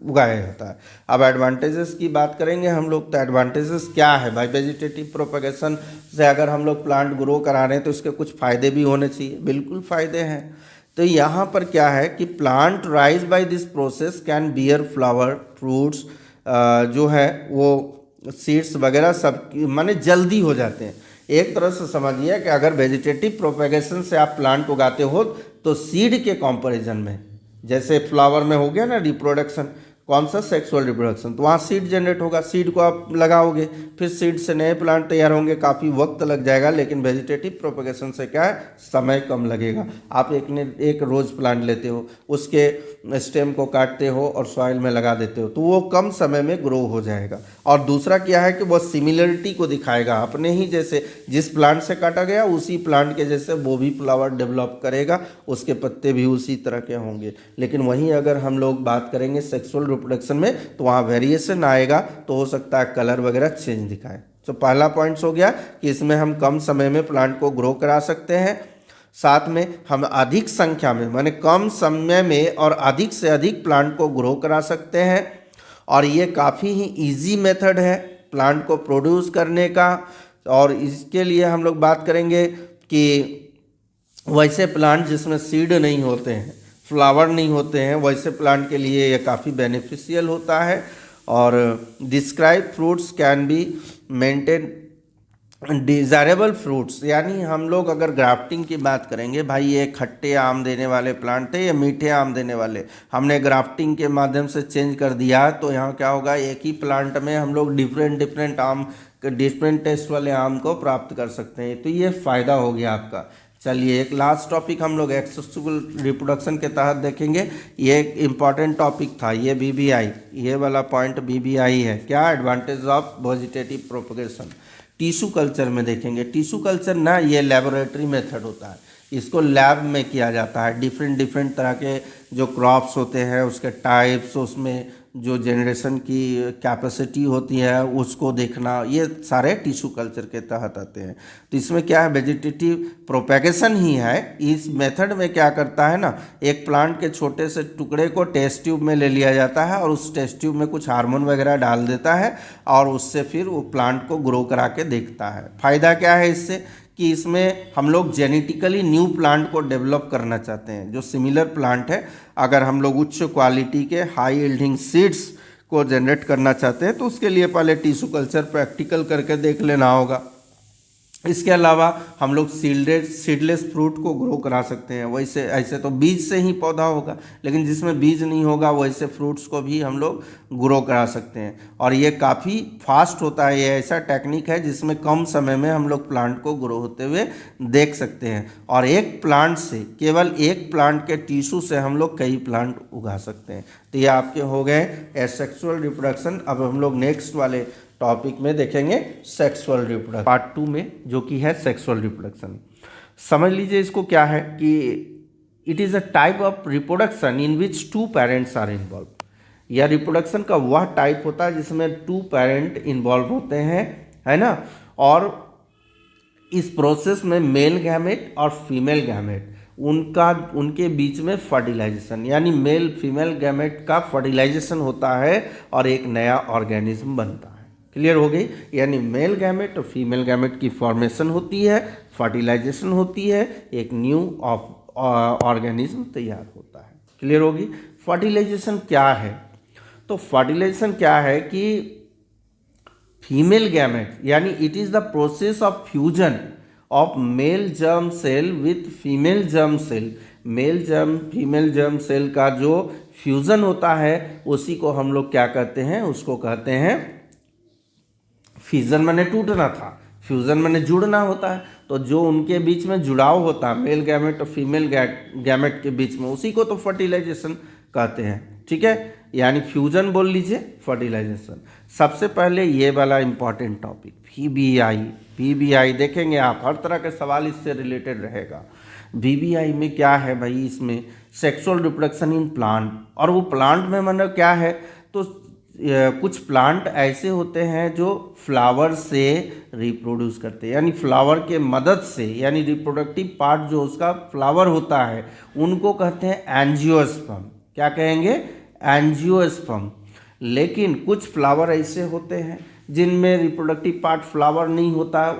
उगाया होता है। अब एडवांटेजेस की बात करेंगे हम लोग, तो एडवांटेजेस क्या है भाई, वेजिटेटिव प्रोपेगेशन से अगर हम लोग प्लांट ग्रो करा रहे हैं तो इसके कुछ फ़ायदे भी होने चाहिए, बिल्कुल फ़ायदे हैं। तो यहाँ पर क्या है कि plant rise by this process can bear flower, fruits, जो है वो सीड्स वगैरह सब माने जल्दी हो जाते हैं। एक तरह से समझिए कि अगर वेजिटेटिव प्रोपेगेशन से आप प्लांट उगाते हो तो सीड के कंपैरिजन में, जैसे फ्लावर में हो गया ना रिप्रोडक्शन, कौन सा, सेक्सुअल रिप्रोडक्शन, तो वहाँ सीड जनरेट होगा, सीड को आप लगाओगे, फिर सीड से नए प्लांट तैयार होंगे, काफ़ी वक्त लग जाएगा। लेकिन वेजिटेटिव प्रोपेगेशन से क्या है, समय कम लगेगा। आप एक रोज़ प्लांट लेते हो, उसके स्टेम को काटते हो और सॉइल में लगा देते हो, तो वो कम समय में ग्रो हो जाएगा। और दूसरा क्या है कि वो सिमिलरिटी को दिखाएगा, अपने ही जैसे जिस प्लांट से काटा गया उसी प्लांट के जैसे वो भी फ्लावर डेवलप करेगा, उसके पत्ते भी उसी तरह के होंगे। लेकिन वहीं अगर हम लोग बात करेंगे सेक्सुअल रिप्रोडक्शन में तो वहाँ वेरिएशन आएगा, तो हो सकता है कलर वगैरह चेंज दिखाए। तो पहला पॉइंट्स हो गया कि इसमें हम कम समय में प्लांट को ग्रो करा सकते हैं, साथ में हम अधिक संख्या में माने कम समय में और अधिक से अधिक प्लांट को ग्रो करा सकते हैं। और ये काफ़ी ही इजी मेथड है प्लांट को प्रोड्यूस करने का। और इसके लिए हम लोग बात करेंगे कि वैसे प्लांट जिसमें सीड नहीं होते हैं, फ्लावर नहीं होते हैं, वैसे प्लांट के लिए ये काफ़ी बेनिफिशियल होता है। और describe fruits can be maintain desirable fruits, यानी हम लोग अगर ग्राफ्टिंग की बात करेंगे, भाई ये खट्टे आम देने वाले प्लांट थे, ये मीठे आम देने वाले, हमने ग्राफ्टिंग के माध्यम से चेंज कर दिया, तो यहाँ क्या होगा, एक ही प्लांट में हम लोग डिफरेंट आम, डिफरेंट टेस्ट वाले आम को प्राप्त कर सकते हैं। तो ये फ़ायदा हो गया आपका। चलिए एक लास्ट टॉपिक हम लोग एक्सेक्सुअल रिप्रोडक्शन के तहत देखेंगे। ये एक इम्पॉर्टेंट टॉपिक था, ये बीबीआई, ये वाला पॉइंट बीबीआई है, क्या advantage of vegetative propagation. Tissue culture में देखेंगे। टिश्यू कल्चर ना ये लेबोरेटरी मेथड होता है, इसको लैब में किया जाता है। डिफरेंट तरह के जो क्रॉप्स होते हैं उसके टाइप्स, उसमें जो जनरेशन की कैपेसिटी होती है उसको देखना, ये सारे टिश्यू कल्चर के तहत आते हैं। तो इसमें क्या है, वेजिटेटिव प्रोपेगेशन ही है। इस मेथड में क्या करता है ना, एक प्लांट के छोटे से टुकड़े को टेस्ट ट्यूब में ले लिया जाता है और उस टेस्ट ट्यूब में कुछ हार्मोन वगैरह डाल देता है और उससे फिर वो प्लांट को ग्रो करा के देखता है। फ़ायदा क्या है इससे कि इसमें हम लोग जेनेटिकली न्यू प्लांट को डेवलप करना चाहते हैं, जो सिमिलर प्लांट है। अगर हम लोग उच्च क्वालिटी के हाई यील्डिंग सीड्स को जनरेट करना चाहते हैं तो उसके लिए पहले टिश्यू कल्चर प्रैक्टिकल करके देख लेना होगा। इसके अलावा हम लोग सीडलेस फ्रूट को ग्रो करा सकते हैं। वैसे ऐसे तो बीज से ही पौधा होगा, लेकिन जिसमें बीज नहीं होगा वैसे फ्रूट्स को भी हम लोग ग्रो करा सकते हैं। और ये काफ़ी फास्ट होता है, ये ऐसा टेक्निक है जिसमें कम समय में हम लोग प्लांट को ग्रो होते हुए देख सकते हैं। और एक प्लांट से, केवल एक प्लांट के टिश्यू से हम लोग कई प्लांट उगा सकते हैं। तो ये आपके हो गए एसेक्सुअल रिप्रोडक्शन। अब हम लोग नेक्स्ट वाले टॉपिक में देखेंगे सेक्सुअल रिप्रोडक्शन पार्ट 2 में, जो कि है सेक्सुअल रिप्रोडक्शन। समझ लीजिए इसको क्या है कि it is a type of reproduction in which 2 parents are involve. या रिप्रोडक्शन का वह टाइप होता है जिसमें 2 पेरेंट इन्वॉल्व होते हैं, है ना। और इस प्रोसेस में मेल गैमेट और फीमेल गैमेट उनके बीच में फर्टिलाइजेशन, यानी मेल फीमेल गैमेट का फर्टिलाइजेशन होता है और एक नया ऑर्गेनिज्म बनता है। क्लियर हो गई, यानी मेल गैमेट और फीमेल गैमेट की फॉर्मेशन होती है, फर्टिलाइजेशन होती है, एक न्यू ऑर्गेनिज्म तैयार होता है। क्लियर होगी। फर्टिलाइजेशन क्या है, तो फर्टिलाइजेशन क्या है कि फीमेल गैमेट, यानी it is the process of fusion of male germ cell with female germ cell. Male germ female germ cell का जो फ्यूजन होता है उसी को हम लोग क्या कहते हैं, उसको कहते हैं फ्यूजन। मैंने टूटना था, फ्यूजन मैंने जुड़ना होता है। तो जो उनके बीच में जुड़ाव होता है मेल गैमेट और फीमेल गैमेट के बीच में, उसी को तो फर्टिलाइजेशन कहते हैं। ठीक है, यानी फ्यूजन बोल लीजिए, फर्टिलाइजेशन। सबसे पहले ये वाला इंपॉर्टेंट टॉपिक बीबीआई देखेंगे आप, हर तरह के सवाल इससे रिलेटेड रहेगा। बीबीआई में क्या है भाई, इसमें सेक्सुअल रिप्रोडक्शन इन प्लांट। और वो प्लांट में मतलब क्या है, तो कुछ प्लांट ऐसे होते हैं जो फ्लावर से रिप्रोड्यूस करते हैं, यानी फ्लावर के मदद से, यानी रिप्रोडक्टिव पार्ट जो उसका फ्लावर होता है उनको कहते हैं एंजियोस्पर्म। क्या कहेंगे, एंजियोस्पर्म। लेकिन कुछ फ्लावर ऐसे होते हैं जिनमें रिप्रोडक्टिव पार्ट फ्लावर नहीं होता है,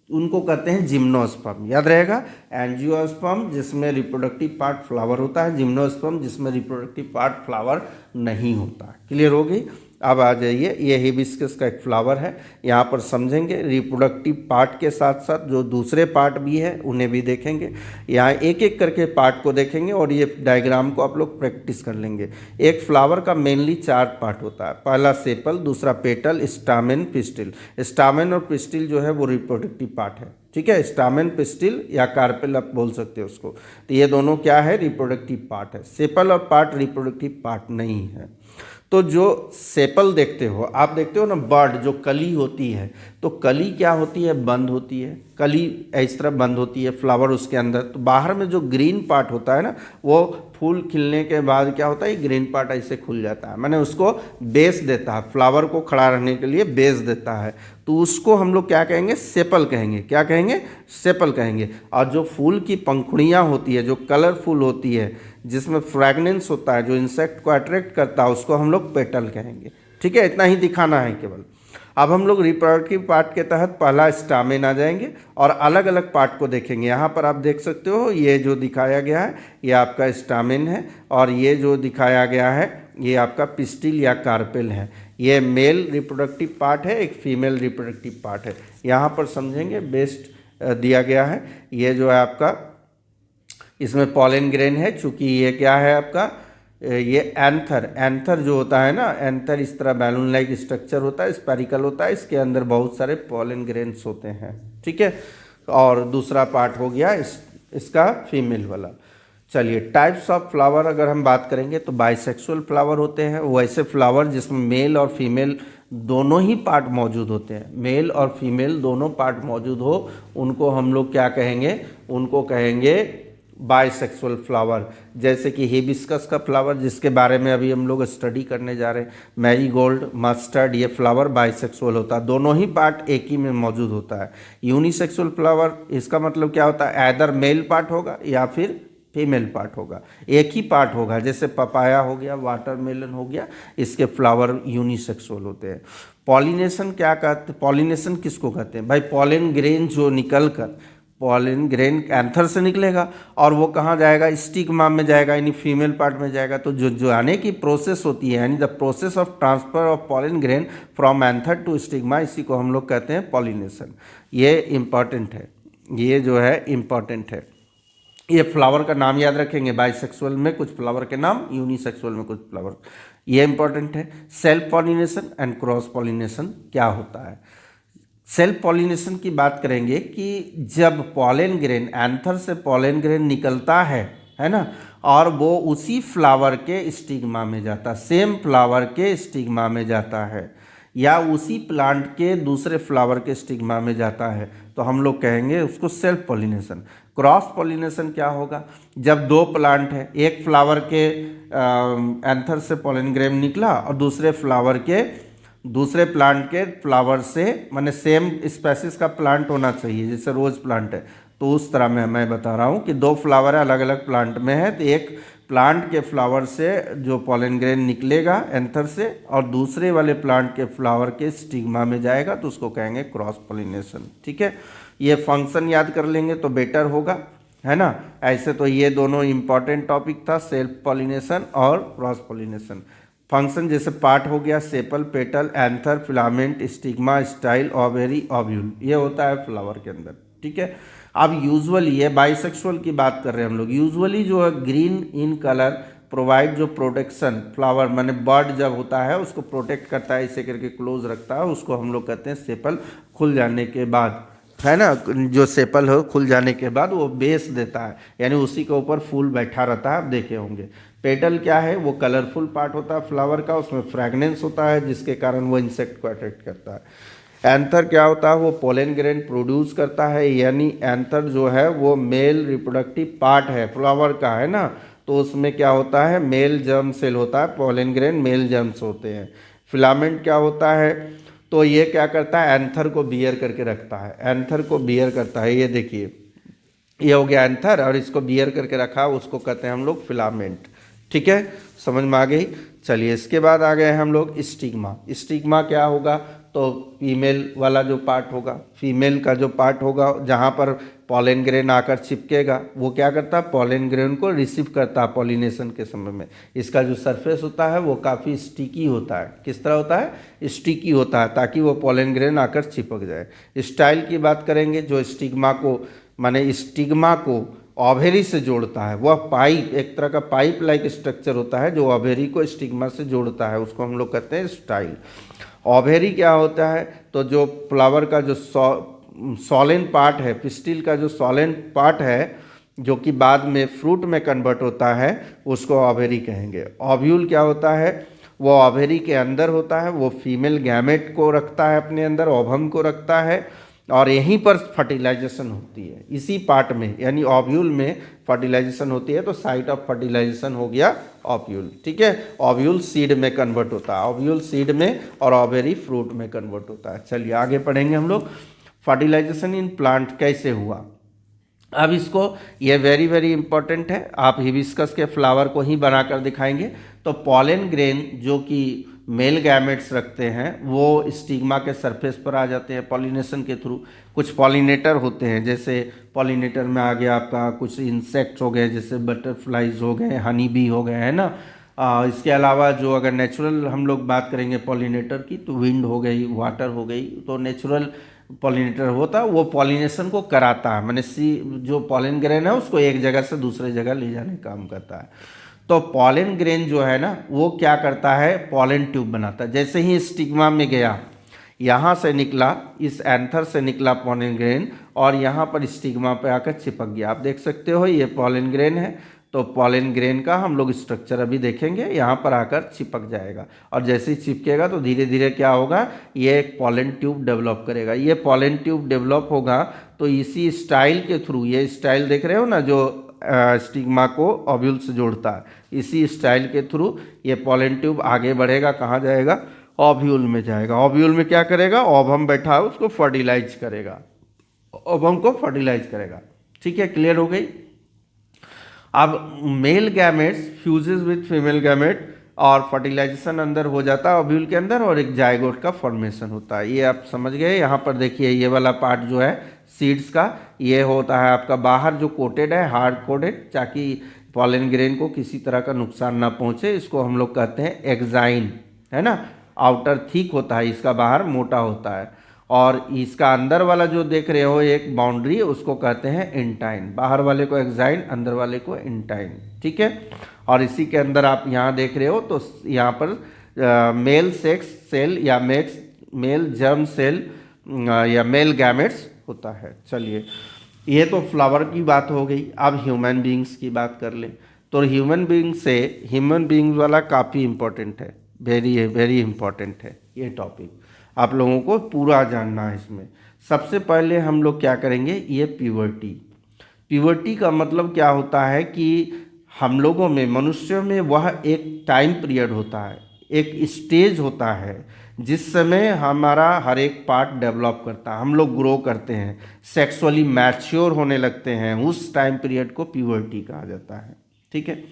उनको कहते हैं जिम्नोस्पर्म। याद रहेगा, एंजियोस्पर्म जिसमें रिप्रोडक्टिव पार्ट फ्लावर होता है, जिम्नोस्पर्म जिसमें रिप्रोडक्टिव पार्ट फ्लावर नहीं होता है। क्लियर हो गई। अब आ जाइए, ये हिबिस्कस का एक फ्लावर है, यहाँ पर समझेंगे रिप्रोडक्टिव पार्ट के साथ साथ जो दूसरे पार्ट भी है उन्हें भी देखेंगे। यहाँ एक एक करके पार्ट को देखेंगे और ये डायग्राम को आप लोग प्रैक्टिस कर लेंगे। एक फ्लावर का मेनली 4 पार्ट होता है, पहला सेपल, दूसरा पेटल, स्टामेन, पिस्टिल। स्टामेन और पिस्टिल जो है वो रिप्रोडक्टिव पार्ट है। ठीक है, स्टामेन, पिस्टिल या कार्पेल आप बोल सकते हो उसको। तो ये दोनों क्या है, रिप्रोडक्टिव पार्ट है। सेपल और पार्ट रिप्रोडक्टिव पार्ट नहीं है। तो जो सेपल देखते हो आप, देखते हो ना बर्ड, जो कली होती है, तो कली क्या होती है, बंद होती है। कली इस तरह बंद होती है, फ्लावर उसके अंदर। तो बाहर में जो ग्रीन पार्ट होता है ना, वो फूल खिलने के बाद क्या होता है, ग्रीन पार्ट ऐसे खुल जाता है, माने उसको बेस देता है, फ्लावर को खड़ा रहने के लिए बेस देता है। तो उसको हम लोग क्या कहेंगे, सेपल कहेंगे। क्या कहेंगे, सेपल कहेंगे। और जो फूल की पंखुड़ियाँ होती है, जो कलरफुल होती है, जिसमें फ्रैगनेंस होता है, जो इंसेक्ट को अट्रैक्ट करता है, उसको हम लोग पेटल कहेंगे। ठीक है, इतना ही दिखाना है केवल। अब हम लोग रिप्रोडक्टिव पार्ट के तहत पहला स्टामेन आ जाएंगे और अलग अलग पार्ट को देखेंगे। यहाँ पर आप देख सकते हो, ये जो दिखाया गया है ये आपका स्टामेन है, और ये जो दिखाया गया है ये आपका पिस्टिल या कार्पेल है। ये मेल रिप्रोडक्टिव पार्ट है, एक फीमेल रिप्रोडक्टिव पार्ट है। यहाँ पर समझेंगे, बेस्ट दिया गया है। ये जो है आपका, इसमें पॉलन ग्रेन है, चूँकि ये क्या है आपका, ये एंथर जो होता है ना, एंथर इस तरह बैलून लाइक स्ट्रक्चर होता है, स्पेरिकल होता है, इसके अंदर बहुत सारे पॉलन ग्रेन्स होते हैं। ठीक है, और दूसरा पार्ट हो गया इसका फीमेल वाला। चलिए टाइप्स ऑफ फ्लावर अगर हम बात करेंगे तो बाइसेक्सुअल फ्लावर होते हैं, वैसे फ्लावर जिसमें मेल और फीमेल दोनों ही पार्ट मौजूद होते हैं, मेल और फीमेल दोनों पार्ट मौजूद हो उनको हम लोग क्या कहेंगे, उनको कहेंगे बाइसेक्सुअल फ्लावर। जैसे कि हिबिस्कस का फ्लावर जिसके बारे में अभी हम लोग स्टडी करने जा रहे हैं, मैरीगोल्ड, मस्टर्ड, ये फ्लावर बाइसेक्सुअल होता है, दोनों ही पार्ट एक ही में मौजूद होता है। यूनिसेक्सुअल फ्लावर इसका मतलब क्या होता है, एदर मेल पार्ट होगा या फिर फीमेल पार्ट होगा, एक ही पार्ट होगा। जैसे पपाया हो गया, वाटरमेलन हो गया, इसके फ्लावर यूनिसेक्सुअल होते हैं। पॉलिनेशन क्या कहते हैं, पॉलिनेशन किसको कहते हैं भाई, पॉलन ग्रेन जो निकल कर, पॉलन ग्रेन एंथर से निकलेगा और वो कहाँ जाएगा, स्टिग्मा में जाएगा, यानी फीमेल पार्ट में जाएगा। तो जो आने की प्रोसेस होती है, यानी the process of transfer of pollen grain from anther to stigma, इसी को हम लोग कहते हैं पॉलिनेशन। ये इम्पॉर्टेंट है, ये जो है इम्पॉर्टेंट है। ये फ्लावर का नाम याद रखेंगे, बाइसेक्सुअल में कुछ फ्लावर के नाम, यूनिसेक्सुअल में कुछ फ्लावर, ये इंपॉर्टेंट है। Self pollination and cross pollination क्या होता है। सेल्फ पॉलिनेशन की बात करेंगे कि जब पॉलन ग्रेन, एंथर से पॉलन ग्रेन निकलता है ना, और वो उसी फ्लावर के स्टिग्मा में जाता, सेम फ्लावर के स्टिग्मा में जाता है, या उसी प्लांट के दूसरे फ्लावर के स्टिग्मा में जाता है, तो हम लोग कहेंगे उसको सेल्फ पॉलिनेशन। क्रॉस पॉलिनेशन क्या होगा, जब दो प्लांट है, एक फ्लावर के एंथर से पॉलन ग्रेन निकला और दूसरे फ्लावर के, दूसरे प्लांट के फ्लावर से, माने सेम स्पेसिस का प्लांट होना चाहिए, जैसे रोज प्लांट है, तो उस तरह में मैं बता रहा हूँ कि दो फ्लावर अलग अलग प्लांट में है, तो एक प्लांट के फ्लावर से जो पॉलन ग्रेन निकलेगा एंथर से और दूसरे वाले प्लांट के फ्लावर के स्टिग्मा में जाएगा, तो उसको कहेंगे क्रॉस पॉलिनेशन। ठीक है, ये फंक्शन याद कर लेंगे तो बेटर होगा, है ना। ऐसे तो ये दोनों इंपॉर्टेंट टॉपिक था, सेल्फ पॉलिनेशन और क्रॉस पॉलिनेशन। फंक्शन जैसे पार्ट हो गया, sepal, petal, anther, filament, stigma, style, ovary, ovule, ये होता है फ्लावर के अंदर। ठीक है, अब यूजुअली ये बाइसेक्सुअल की बात कर रहे हैं हम लोग। यूजुअली जो है ग्रीन इन कलर प्रोवाइड जो प्रोटेक्शन, फ्लावर माने बर्ड जब होता है उसको प्रोटेक्ट करता है, इसे करके क्लोज रखता है, उसको हम लोग कहते हैं सेपल। खुल जाने के बाद, है ना, जो सेपल हो खुल जाने के बाद वो बेस देता है, यानी उसी के ऊपर फूल बैठा रहता है, आप देखे होंगे। पेटल क्या है, वो कलरफुल पार्ट होता है फ्लावर का, उसमें फ्रेगनेंस होता है जिसके कारण वो इंसेक्ट को अट्रैक्ट करता है। एंथर क्या होता है, वो पोलन ग्रेन प्रोड्यूस करता है, यानी एंथर जो है वो मेल रिप्रोडक्टिव पार्ट है फ्लावर का, है ना, तो उसमें क्या होता है, मेल जर्म सेल होता है, पोलन ग्रेन मेल जर्म्स होते हैं। फिलामेंट क्या होता है, तो ये क्या करता है, एंथर को बियर करके रखता है, एंथर को बियर करता है, ये देखिए ये हो गया एंथर, और इसको बियर करके रखा, उसको कहते हैं हम लोग फिलामेंट। ठीक है, समझ में आ गई। चलिए इसके बाद आ गए हम लोग स्टिग्मा। स्टिग्मा क्या होगा, तो फीमेल वाला जो पार्ट होगा, फीमेल का जो पार्ट होगा जहाँ पर पॉलन ग्रेन आकर चिपकेगा, वो क्या करता है, पॉलन ग्रेन को रिसीव करता है पॉलिनेशन के समय में। इसका जो सरफेस होता है वो काफ़ी स्टिकी होता है, किस तरह होता है, स्टिकी होता है, ताकि वो पॉलन ग्रेन आकर चिपक जाए। स्टाइल की बात करेंगे, जो स्टिग्मा को, माने स्टिग्मा को ओवेरी से जोड़ता है, वह पाइप, एक तरह का पाइप लाइक स्ट्रक्चर होता है जो ओवेरी को स्टिग्मा से जोड़ता है, उसको हम लोग कहते हैं स्टाइल। ओवेरी क्या होता है, तो जो फ्लावर का जो सॉलेन पार्ट है, पिस्टिल का जो सॉलेन पार्ट है, जो कि बाद में फ्रूट में कन्वर्ट होता है, उसको ओवेरी कहेंगे। ओव्यूल क्या होता है, वो ओवेरी के अंदर होता है, वो फीमेल गैमेट को रखता है अपने अंदर, ओवम को रखता है, और यहीं पर फर्टिलाइजेशन होती है, इसी पार्ट में, यानी ओव्यूल में फर्टिलाइजेशन होती है, तो साइट ऑफ फर्टिलाइजेशन हो गया ओव्यूल। ठीक है, ओव्यूल सीड में कन्वर्ट होता है, ओव्यूल सीड में और ओवेरी फ्रूट में कन्वर्ट होता है। चलिए आगे पढ़ेंगे हम लोग, फर्टिलाइजेशन इन प्लांट कैसे हुआ। अब इसको, ये वेरी वेरी इंपॉर्टेंट है, आप हिबिस्कस के फ्लावर को ही बनाकर दिखाएंगे। तो पॉलन ग्रेन जो कि मेल गैमेट्स रखते हैं, वो स्टिग्मा के सरफेस पर आ जाते हैं पॉलिनेशन के थ्रू। कुछ पॉलिनेटर होते हैं, जैसे पॉलिनेटर में आ गया आपका कुछ इंसेक्ट्स हो गए, जैसे बटरफ्लाइज हो गए, हनी बी हो गए, है ना। इसके अलावा जो अगर नेचुरल हम लोग बात करेंगे पॉलिनेटर की, तो विंड हो गई, वाटर हो गई, तो नेचुरल पॉलिनेटर होता है, वो पॉलिनेशन को कराता है, मैंने जो पॉलन ग्रेन है उसको एक जगह से दूसरे जगह ले जाने का काम करता है। तो पॉलन ग्रेन जो है ना, वो क्या करता है, पॉलन ट्यूब बनाता है। जैसे ही स्टिग्मा में गया, यहाँ से निकला, इस एंथर से निकला पॉलन ग्रेन और यहाँ पर स्टिग्मा पे आकर चिपक गया। आप देख सकते हो ये पॉलन ग्रेन है, तो पॉलन ग्रेन का हम लोग स्ट्रक्चर अभी देखेंगे, यहाँ पर आकर चिपक जाएगा और जैसे ही चिपकेगा तो धीरे धीरे क्या होगा, ये एक पॉलन ट्यूब डेवलप करेगा। ये पॉलन ट्यूब डेवलप होगा तो इसी स्टाइल के थ्रू, ये स्टाइल देख रहे हो ना जो स्टिग्मा को ओव्यूल से जोड़ता है, इसी स्टाइल के थ्रू ये पॉलन ट्यूब आगे बढ़ेगा, कहाँ जाएगा, ओव्यूल में जाएगा। ओव्यूल में क्या करेगा, ओवम बैठा है उसको फर्टिलाइज करेगा, ओवम को फर्टिलाइज करेगा। ठीक है, क्लियर हो गई। अब male gametes fuses with female gamete और फर्टिलाइजेशन अंदर हो जाता है ओव्यूल के अंदर और एक जाइगोट का फॉर्मेशन होता है। ये आप समझ गए। यहाँ पर देखिए ये वाला पार्ट जो है सीड्स का, ये होता है आपका बाहर जो कोटेड है, हार्ड कोटेड, ताकि पॉलन ग्रेन को किसी तरह का नुकसान ना पहुँचे। इसको हम लोग कहते हैं एक्साइन, है ना। आउटर थिक होता है, इसका बाहर मोटा होता है और इसका अंदर वाला जो देख रहे हो एक बाउंड्री, उसको कहते हैं इंटाइन। बाहर वाले को एक्साइन, अंदर वाले को इंटाइन। ठीक है, और इसी के अंदर आप यहाँ देख रहे हो तो यहाँ पर मेल सेक्स सेल या मेल जर्म सेल या मेल गैमेट्स होता है। चलिए, ये तो फ्लावर की बात हो गई। अब ह्यूमन बींग्स की बात कर लें तो ह्यूमन बींग्स वाला काफ़ी इम्पोर्टेंट है, वेरी वेरी इम्पोर्टेंट है ये टॉपिक, आप लोगों को पूरा जानना है इसमें। सबसे पहले हम लोग क्या करेंगे, ये प्यूबर्टी का मतलब क्या होता है कि हम लोगों में, मनुष्यों में वह एक टाइम पीरियड होता है, एक स्टेज होता है जिस समय हमारा हर एक पार्ट डेवलप करता है, हम लोग ग्रो करते हैं, सेक्सुअली मैच्योर होने लगते हैं, उस टाइम पीरियड को प्यूबर्टी कहा जाता है। ठीक है,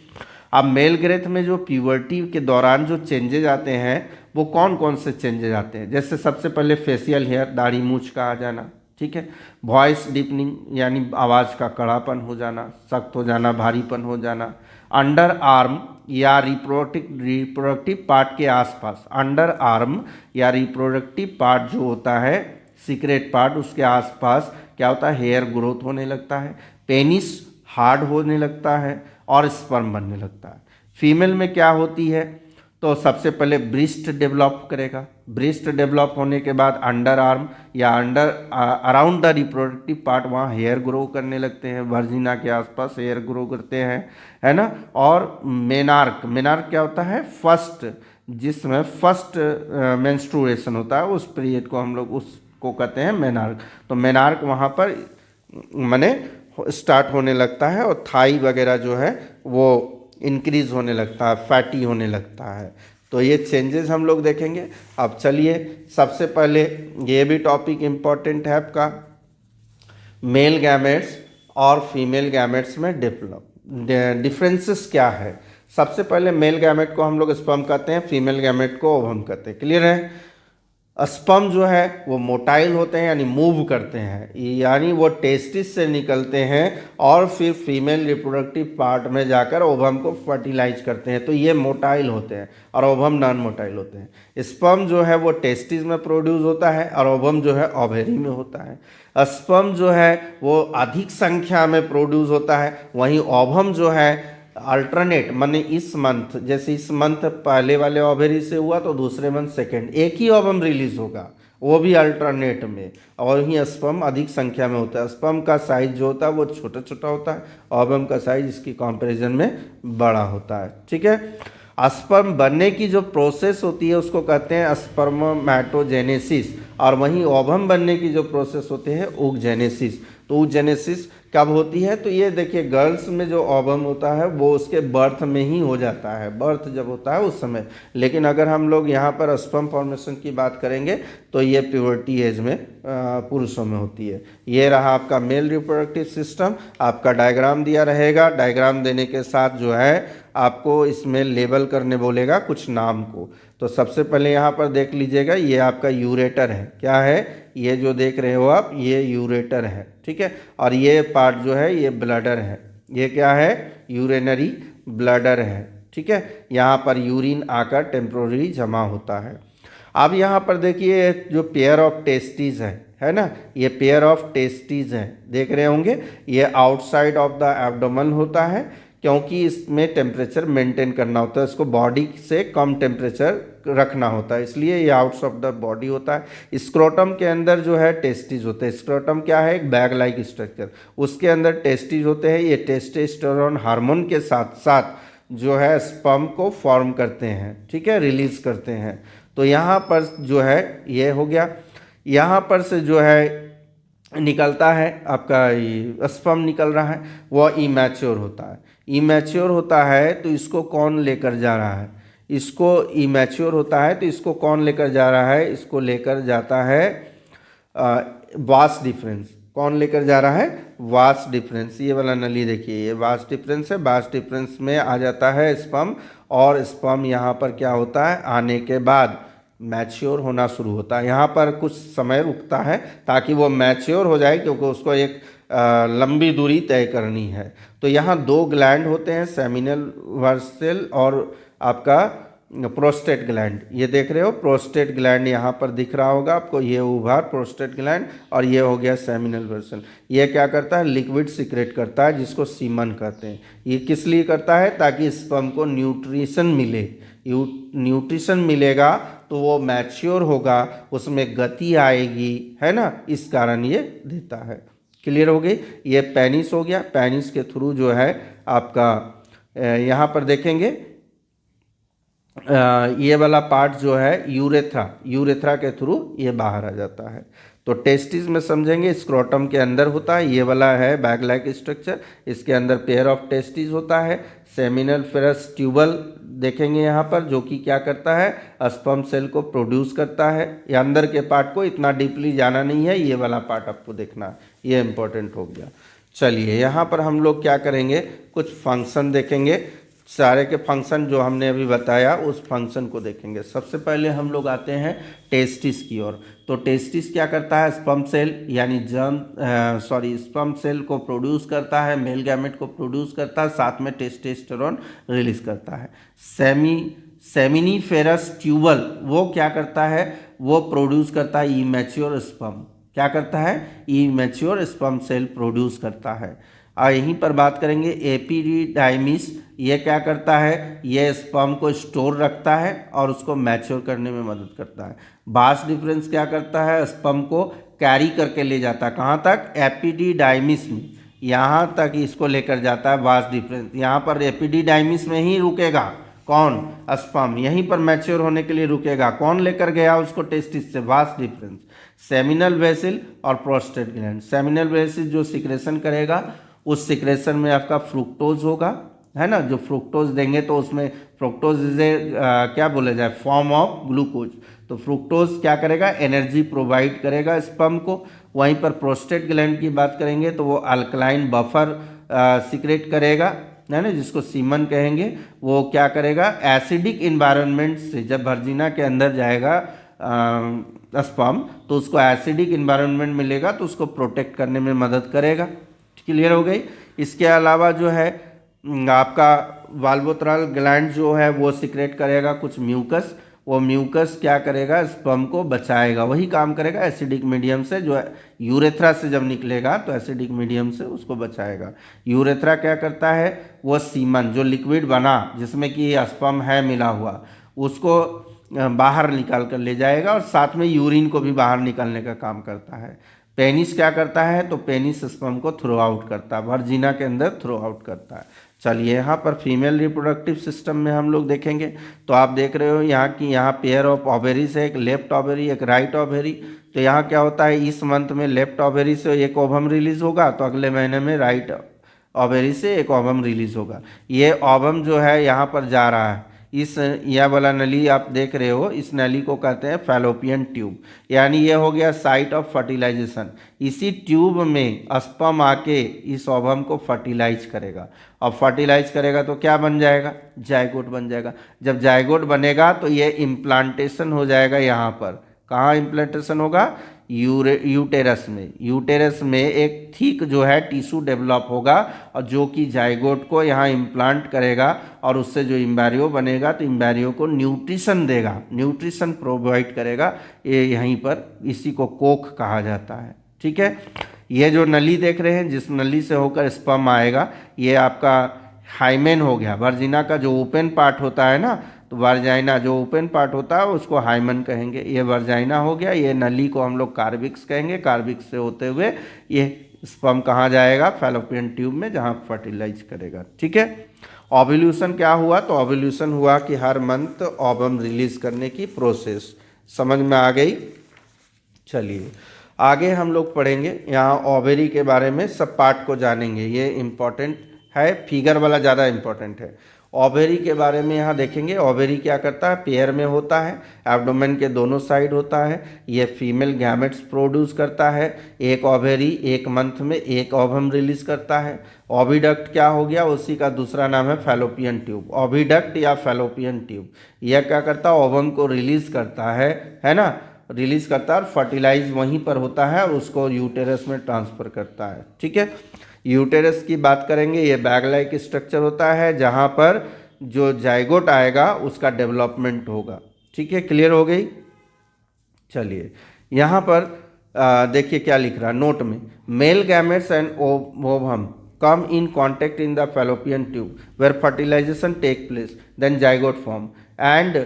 अब मेल ग्रेथ में जो प्यूबर्टी के दौरान जो चेंजेज आते हैं वो कौन कौन से चेंजेज आते हैं, जैसे सबसे पहले फेशियल हेयर, दाढ़ी मूछ का आ जाना। ठीक है, वॉइस डीपनिंग यानी आवाज़ का कड़ापन हो जाना, सख्त हो जाना, भारीपन हो जाना। अंडर आर्म या रिप्रोडक्टिव पार्ट के आसपास, अंडर आर्म या रिप्रोडक्टिव पार्ट जो होता है, सीक्रेट पार्ट, उसके आसपास क्या होता है, हेयर ग्रोथ होने लगता है, पेनिस हार्ड होने लगता है और स्पर्म बनने लगता है। फीमेल में क्या होती है, तो सबसे पहले ब्रेस्ट डेवलप करेगा, ब्रेस्ट डेवलप होने के बाद अंडर आर्म या अराउंड द रिप्रोडक्टिव पार्ट, वहाँ हेयर ग्रो करने लगते हैं, वर्जिना के आसपास हेयर ग्रो करते हैं, है ना। और मेनार्क क्या होता है, फर्स्ट, जिसमें फर्स्ट मेंस्ट्रुएशन होता है, उस पीरियड को हम लोग उसको कहते हैं मेनार्क। तो मेनार्क वहाँ पर माने स्टार्ट होने लगता है और थाई वगैरह जो है वो इंक्रीज होने लगता है, फैटी होने लगता है। तो ये चेंजेस हम लोग देखेंगे। अब चलिए, सबसे पहले ये भी टॉपिक इम्पॉर्टेंट है आपका, मेल गैमेट्स और फीमेल गैमेट्स में डिफरेंसेस क्या है। सबसे पहले मेल गैमेट को हम लोग स्पर्म कहते हैं, फीमेल गैमेट को ओवम कहते हैं। क्लियर है। स्पर्म जो है वो मोटाइल होते हैं यानी मूव करते हैं, यानी वो टेस्टिस से निकलते हैं और फिर फीमेल रिप्रोडक्टिव पार्ट में जाकर ओवम को फर्टिलाइज करते हैं, तो ये मोटाइल होते हैं और ओवम नॉन मोटाइल होते हैं। स्पर्म जो है वो टेस्टिस में प्रोड्यूस होता है और ओवम जो है ओवेरी में होता है। स्पर्म जो है वो अधिक संख्या में प्रोड्यूस होता है, वहीं ओवम जो है अल्टरनेट, माने इस मंथ, जैसे इस मंथ पहले वाले ओवेरी से हुआ तो दूसरे मंथ सेकेंड, एक ही ओवम रिलीज होगा, वो भी अल्टरनेट में। और वहीं स्पर्म अधिक संख्या में होता है। स्पर्म का साइज जो होता है वो छोटा छोटा होता है, ओवम का साइज इसकी कंपैरिजन में बड़ा होता है। ठीक है, स्पर्म बनने की जो प्रोसेस होती है उसको कहते हैं स्पर्मेटोजेनेसिस, और वहीं ओवम बनने की जो प्रोसेस होती है oogenesis। तो oogenesis कब होती है, तो ये देखिए गर्ल्स में जो ओवम होता है वो उसके बर्थ में ही हो जाता है, बर्थ जब होता है उस समय। लेकिन अगर हम लोग यहाँ पर स्पर्म फॉर्मेशन की बात करेंगे तो ये प्यूबर्टी एज में पुरुषों में होती है। ये रहा आपका मेल रिप्रोडक्टिव सिस्टम। आपका डायग्राम दिया रहेगा, डायग्राम देने के साथ जो है आपको इसमें लेबल करने बोलेगा कुछ नाम को। तो सबसे पहले यहाँ पर देख लीजिएगा, ये आपका यूरेटर है। क्या है, ये जो देख रहे हो आप, ये यूरेटर है। ठीक है, और ये पार्ट जो है ये ब्लडर है। ये क्या है, यूरिनरी ब्लडर है। ठीक है, यहाँ पर यूरिन आकर टेम्पोररी जमा होता है। अब यहाँ पर देखिए जो पेयर ऑफ टेस्टिस है ना, ये पेयर ऑफ टेस्टिस है, देख रहे होंगे, ये आउटसाइड ऑफ द एब्डोमेन होता है। क्योंकि इसमें टेम्परेचर मेंटेन करना होता है, इसको बॉडी से कम टेम्परेचर रखना होता है, इसलिए ये आउट्स ऑफ द बॉडी होता है। स्क्रोटम के अंदर जो है टेस्टिस होते हैं। स्क्रोटम क्या है? एक बैग लाइक स्ट्रक्चर, उसके अंदर टेस्टिस होते हैं। ये टेस्टोस्टेरोन हार्मोन के साथ साथ जो है स्पर्म को फॉर्म करते हैं, ठीक है, रिलीज करते हैं। तो यहाँ पर जो है ये हो गया। यहाँ पर से जो है निकलता है आपका स्पर्म निकल रहा है, वो इमैच्योर होता है। इमैच्योर होता है तो इसको कौन लेकर जा रहा है? इसको इमैच्योर होता है तो इसको कौन लेकर जा रहा है? इसको लेकर जाता है वास डिफरेंस। कौन लेकर जा रहा है? Vas deferens. ये वाला नली देखिए, ये वास डिफरेंस है। वास डिफरेंस में आ जाता है स्पर्म, और स्पर्म यहाँ पर क्या होता है, आने के बाद मैच्योर होना शुरू होता है। यहाँ पर कुछ समय रुकता है ताकि वो मैच्योर हो जाए, क्योंकि उसको एक लंबी दूरी तय करनी है। तो यहाँ दो ग्लैंड होते हैं, सेमिनल वर्सेल और आपका प्रोस्टेट ग्लैंड। ये देख रहे हो प्रोस्टेट ग्लैंड यहाँ पर दिख रहा होगा आपको, ये उभार प्रोस्टेट ग्लैंड, और ये हो गया सेमिनल वर्सल। ये क्या करता है? लिक्विड सिक्रेट करता है, जिसको सीमन कहते हैं। ये किस लिए करता है? ताकि स्पर्म को न्यूट्रिशन मिले। न्यूट्रिशन मिलेगा तो वो मैच्योर होगा, उसमें गति आएगी, है ना, इस कारण ये देता है। क्लियर हो गई? ये पेनिस हो गया। पेनिस के थ्रू जो है आपका यहाँ पर देखेंगे ये वाला पार्ट जो है यूरेथ्रा, यूरेथ्रा के थ्रू ये बाहर आ जाता है। तो टेस्टिस में समझेंगे स्क्रोटम के अंदर होता है, ये वाला है बैग लाइक स्ट्रक्चर, इसके अंदर पेयर ऑफ टेस्टिस होता है। सेमिनल फेरस ट्यूबल देखेंगे यहाँ पर, जो कि क्या करता है, स्पर्म सेल को प्रोड्यूस करता है। ये अंदर के पार्ट को इतना डीपली जाना नहीं है, ये वाला पार्ट आपको देखना है, ये इंपॉर्टेंट हो गया। चलिए यहाँ पर हम लोग क्या करेंगे, कुछ फंक्शन देखेंगे। सारे के फंक्शन जो हमने अभी बताया उस फंक्शन को देखेंगे। सबसे पहले हम लोग आते हैं टेस्टिस की ओर। तो टेस्टिस क्या करता है? स्पर्म सेल यानी स्पर्म सेल को प्रोड्यूस करता है, मेल गैमेट को प्रोड्यूस करता है, साथ में टेस्टोस्टेरोन रिलीज करता है। सेमिनिफेरस ट्यूबल वो क्या करता है? वो प्रोड्यूस करता है इमैच्योर स्पर्म। क्या करता है? इमैच्योर स्पर्म सेल प्रोड्यूस करता है। और यहीं पर बात करेंगे एपिडिडाइमिस, ये क्या करता है? ये स्पर्म को स्टोर रखता है और उसको मैच्योर करने में मदद करता है। बास डिफरेंस क्या करता है? स्पर्म को कैरी करके ले जाता है, कहाँ तक? एपिडिडाइमिस में, यहाँ तक इसको लेकर जाता है बास डिफरेंस। यहाँ पर एपिडिडाइमिस में ही रुकेगा, कौन? स्पर्म यहीं पर मैच्योर होने के लिए रुकेगा। कौन लेकर गया उसको? टेस्टिस से, वास डिफरेंस। सेमिनल वेसिल और प्रोस्टेट ग्लैंड। सेमिनल वेसिल जो सिक्रेशन करेगा, उस सिक्रेशन में आपका फ्रुक्टोज होगा, है ना, जो फ्रुक्टोज देंगे तो उसमें फ्रुक्टोज इज क्या बोला जाए, फॉर्म ऑफ ग्लूकोज। तो फ्रुक्टोज क्या करेगा? एनर्जी प्रोवाइड करेगा स्पर्म को। वहीं पर प्रोस्टेट ग्लैंड की बात करेंगे तो वो अल्कलाइन बफर सिक्रेट करेगा, है ना, जिसको सीमन कहेंगे। वो क्या करेगा? एसिडिक इन्वायरमेंट से जब वर्जिना के अंदर जाएगा स्पर्म, तो उसको एसिडिक इन्वायरमेंट मिलेगा तो उसको प्रोटेक्ट करने में मदद करेगा। क्लियर हो गई? इसके अलावा जो है आपका वाल्वोथ्रल ग्लैंड जो है वो सिक्रेट करेगा कुछ म्यूकस। वो म्यूकस क्या करेगा? स्पर्म को बचाएगा, वही काम करेगा एसिडिक मीडियम से, जो यूरेथ्रा से जब निकलेगा तो एसिडिक मीडियम से उसको बचाएगा। यूरेथ्रा क्या करता है? वो सीमन जो लिक्विड बना जिसमें कि स्पर्म है मिला हुआ, उसको बाहर निकाल कर ले जाएगा, और साथ में यूरिन को भी बाहर निकालने का काम करता है। पेनिस क्या करता है? तो पेनिस स्पर्म को थ्रो आउट करता है, वर्जिना के अंदर थ्रो आउट करता है। चलिए यहाँ पर फीमेल रिप्रोडक्टिव सिस्टम में हम लोग देखेंगे तो आप देख रहे हो यहाँ की यहाँ पेयर ऑफ ओवेरीज है, एक लेफ्ट ओवेरी एक राइट ओवेरी। तो यहाँ क्या होता है? इस मंथ में लेफ्ट ओवेरी से एक ओवम रिलीज होगा, तो अगले महीने में राइट ओवेरी से एक ओवम रिलीज होगा। ये ओवम जो है यहाँ पर जा रहा है, इस यह वाला नली आप देख रहे हो, इस नली को कहते हैं फैलोपियन ट्यूब, यानी ये हो गया साइट ऑफ फर्टिलाइजेशन। इसी ट्यूब में स्पर्म आके इस ओवम को फर्टिलाइज करेगा, और फर्टिलाइज करेगा तो क्या बन जाएगा? जायगोट बन जाएगा। जब जायगोट बनेगा तो ये इम्प्लांटेशन हो जाएगा। यहाँ पर कहाँ इम्प्लांटेशन होगा? यूटेरस में। यूटेरस में एक थिक जो है टिश्यू डेवलप होगा, और जो कि जाइगोट को यहाँ इम्प्लांट करेगा, और उससे जो एम्ब्रियो बनेगा तो एम्ब्रियो को न्यूट्रिशन देगा, न्यूट्रिशन प्रोवाइड करेगा। ये यहीं पर इसी को कोख कहा जाता है। ठीक है, ये जो नली देख रहे हैं, जिस नली से होकर स्पर्म आएगा, ये आपका हाइमेन हो गया। वर्जिना का जो ओपन पार्ट होता है ना, तो वर्जाइना जो ओपन पार्ट होता है उसको हाइमन कहेंगे। ये वर्जाइना हो गया। ये नली को हम लोग कार्बिक्स कहेंगे। कार्बिक्स से होते हुए ये स्पर्म कहाँ जाएगा? फैलोपियन ट्यूब में, जहाँ फर्टिलाइज करेगा। ठीक है। ओव्यूलेशन क्या हुआ? तो ओव्यूलेशन हुआ कि हर मंथ ओवम रिलीज करने की प्रोसेस। समझ में आ गई? चलिए आगे हम लोग पढ़ेंगे यहाँ ओवेरी के बारे में, सब पार्ट को जानेंगे। ये इम्पॉर्टेंट है, फिगर वाला ज़्यादा इम्पॉर्टेंट है। ओवेरी के बारे में यहाँ देखेंगे। ओवेरी क्या करता है? पेयर में होता है, एब्डोमेन के दोनों साइड होता है। ये फीमेल गैमेट्स प्रोड्यूस करता है। एक ओवेरी एक मंथ में एक ओवम रिलीज करता है। ओविडक्ट क्या हो गया? उसी का दूसरा नाम है फैलोपियन ट्यूब। ओविडक्ट या फैलोपियन ट्यूब यह क्या करता है? ओवम को रिलीज करता है ना, रिलीज करता है और फर्टिलाइज वहीं पर होता है और उसको यूटेरस में ट्रांसफर करता है। ठीक है। यूटेरस की बात करेंगे। ये बैग लाइक स्ट्रक्चर होता है जहाँ पर जो जाइगोट आएगा उसका डेवलपमेंट होगा। ठीक है, क्लियर हो गई? चलिए यहाँ पर देखिए क्या लिख रहा है नोट में। Male gametes and ovum come in contact in the fallopian tube where fertilization take place, then zygote form and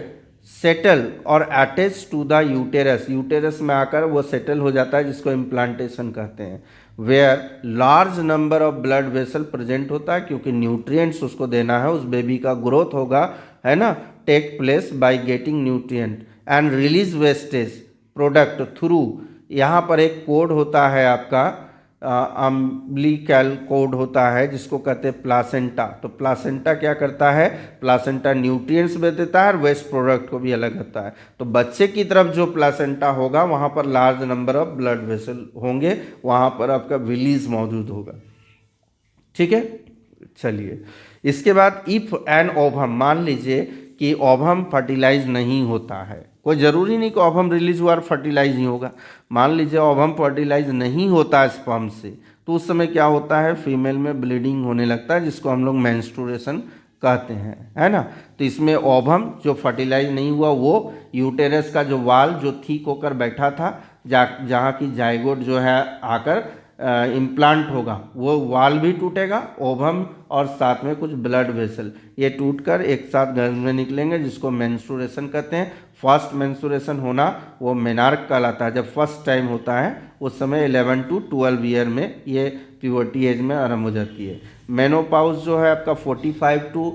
settle और attach to the uterus. Uterus में आकर वो सेटल हो जाता है, जिसको इम्प्लांटेशन कहते हैं। Where large number of blood vessel present होता है, क्योंकि न्यूट्रिएंट्स उसको देना है, उस बेबी का ग्रोथ होगा, है ना। Take place by getting nutrient and release wastage product through, यहाँ पर एक कोड होता है आपका अम्बिलिकल कोड होता है जिसको कहते हैं प्लासेंटा। तो प्लासेंटा क्या करता है? प्लासेंटा न्यूट्रिएंट्स भी देता है और वेस्ट प्रोडक्ट को भी अलग करता है। तो बच्चे की तरफ जो प्लासेंटा होगा वहाँ पर large number of blood vessel होंगे, वहाँ पर आपका विलीज मौजूद होगा। ठीक है। चलिए इसके बाद इफ एन ओवम, मान लीजिए कि ओवम फर्टिलाइज नहीं होता है, कोई ज़रूरी नहीं कि ओवम रिलीज हुआ और फर्टिलाइज ही होगा। मान लीजिए ओवम फर्टिलाइज नहीं होता स्पर्म से, तो उस समय क्या होता है? फीमेल में ब्लीडिंग होने लगता है, जिसको हम लोग मेंस्ट्रुएशन कहते हैं, है ना। तो इसमें ओवम जो फर्टिलाइज नहीं हुआ वो यूटेरस का जो वाल जो ठीक होकर बैठा था, जहाँ की जाइगोट जो है आकर इम्प्लांट होगा, वो वाल भी टूटेगा, ओवम और साथ में कुछ ब्लड वेसल, ये टूटकर एक साथ गर्भ में निकलेंगे, जिसको मेंस्ट्रुएशन कहते हैं। फर्स्ट मेंस्ट्रुएशन होना वो मेनार्क कहलाता है। जब फर्स्ट टाइम होता है उस समय 11 to 12 ईयर में ये प्यूबर्टी एज में आरंभ हो जाती है। मेनोपाउज जो है आपका 45 to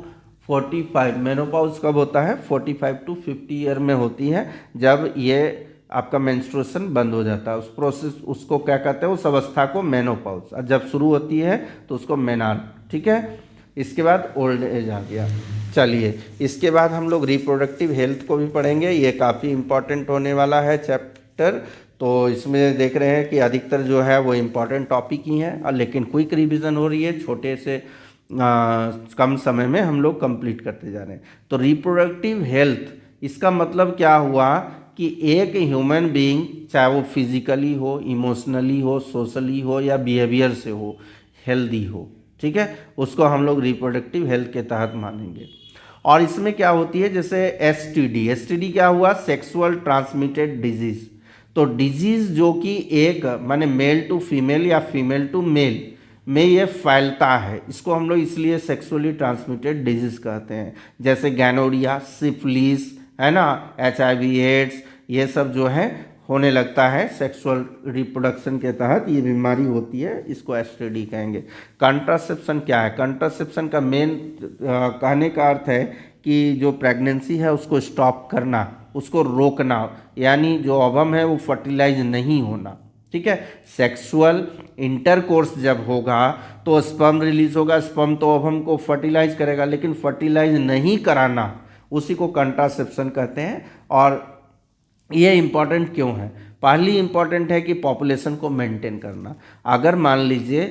45, मेनोपाउज कब होता है? 45 to 50 ईयर में होती है, जब ये आपका मेंस्ट्रुएशन बंद हो जाता है। उस प्रोसेस उसको क्या कहते हैं? उस अवस्था को मेनोपाउज। और जब शुरू होती है तो उसको मेनार्क। ठीक है। इसके बाद ओल्ड एज आ गया। चलिए इसके बाद हम लोग रिप्रोडक्टिव हेल्थ को भी पढ़ेंगे। ये काफ़ी इम्पॉर्टेंट होने वाला है चैप्टर। तो इसमें देख रहे हैं कि अधिकतर जो है वो इम्पॉर्टेंट टॉपिक ही हैं, और लेकिन क्विक रिवीजन हो रही है, छोटे से कम समय में हम लोग कंप्लीट करते जा रहे हैं। तो रिप्रोडक्टिव हेल्थ, इसका मतलब क्या हुआ कि एक ह्यूमन बीइंग, चाहे वो फिजिकली हो, इमोशनली हो, सोशली हो या बिहेवियर से हो, हेल्दी हो, ठीक है, उसको हम लोग रिप्रोडक्टिव हेल्थ के तहत मानेंगे। और इसमें क्या होती है, जैसे एसटीडी, एसटीडी क्या हुआ? Sexual transmitted disease. तो डिजीज जो कि एक माने मेल टू फीमेल या फीमेल टू मेल में ये फैलता है, इसको हम लोग इसलिए सेक्सुअली ट्रांसमिटेड डिजीज कहते हैं। जैसे गैनोरिया, सिफिलिस, है ना, HIV एड्स, ये सब जो है होने लगता है सेक्सुअल रिप्रोडक्शन के तहत, ये बीमारी होती है, इसको एसटीडी कहेंगे। कंट्रासेप्शन क्या है? कंट्रासेप्शन का मेन कहने का अर्थ है कि जो प्रेगनेंसी है उसको स्टॉप करना, उसको रोकना, यानी जो ओवम है वो फर्टिलाइज नहीं होना। ठीक है। सेक्सुअल इंटरकोर्स जब होगा तो स्पर्म रिलीज होगा, स्पर्म तो ओवम को फर्टिलाइज करेगा, लेकिन फर्टिलाइज नहीं कराना, उसी को कंट्रासेप्शन कहते हैं। और ये इम्पॉर्टेंट क्यों है? पहली इम्पॉर्टेंट है कि पॉपुलेशन को मेंटेन करना। अगर मान लीजिए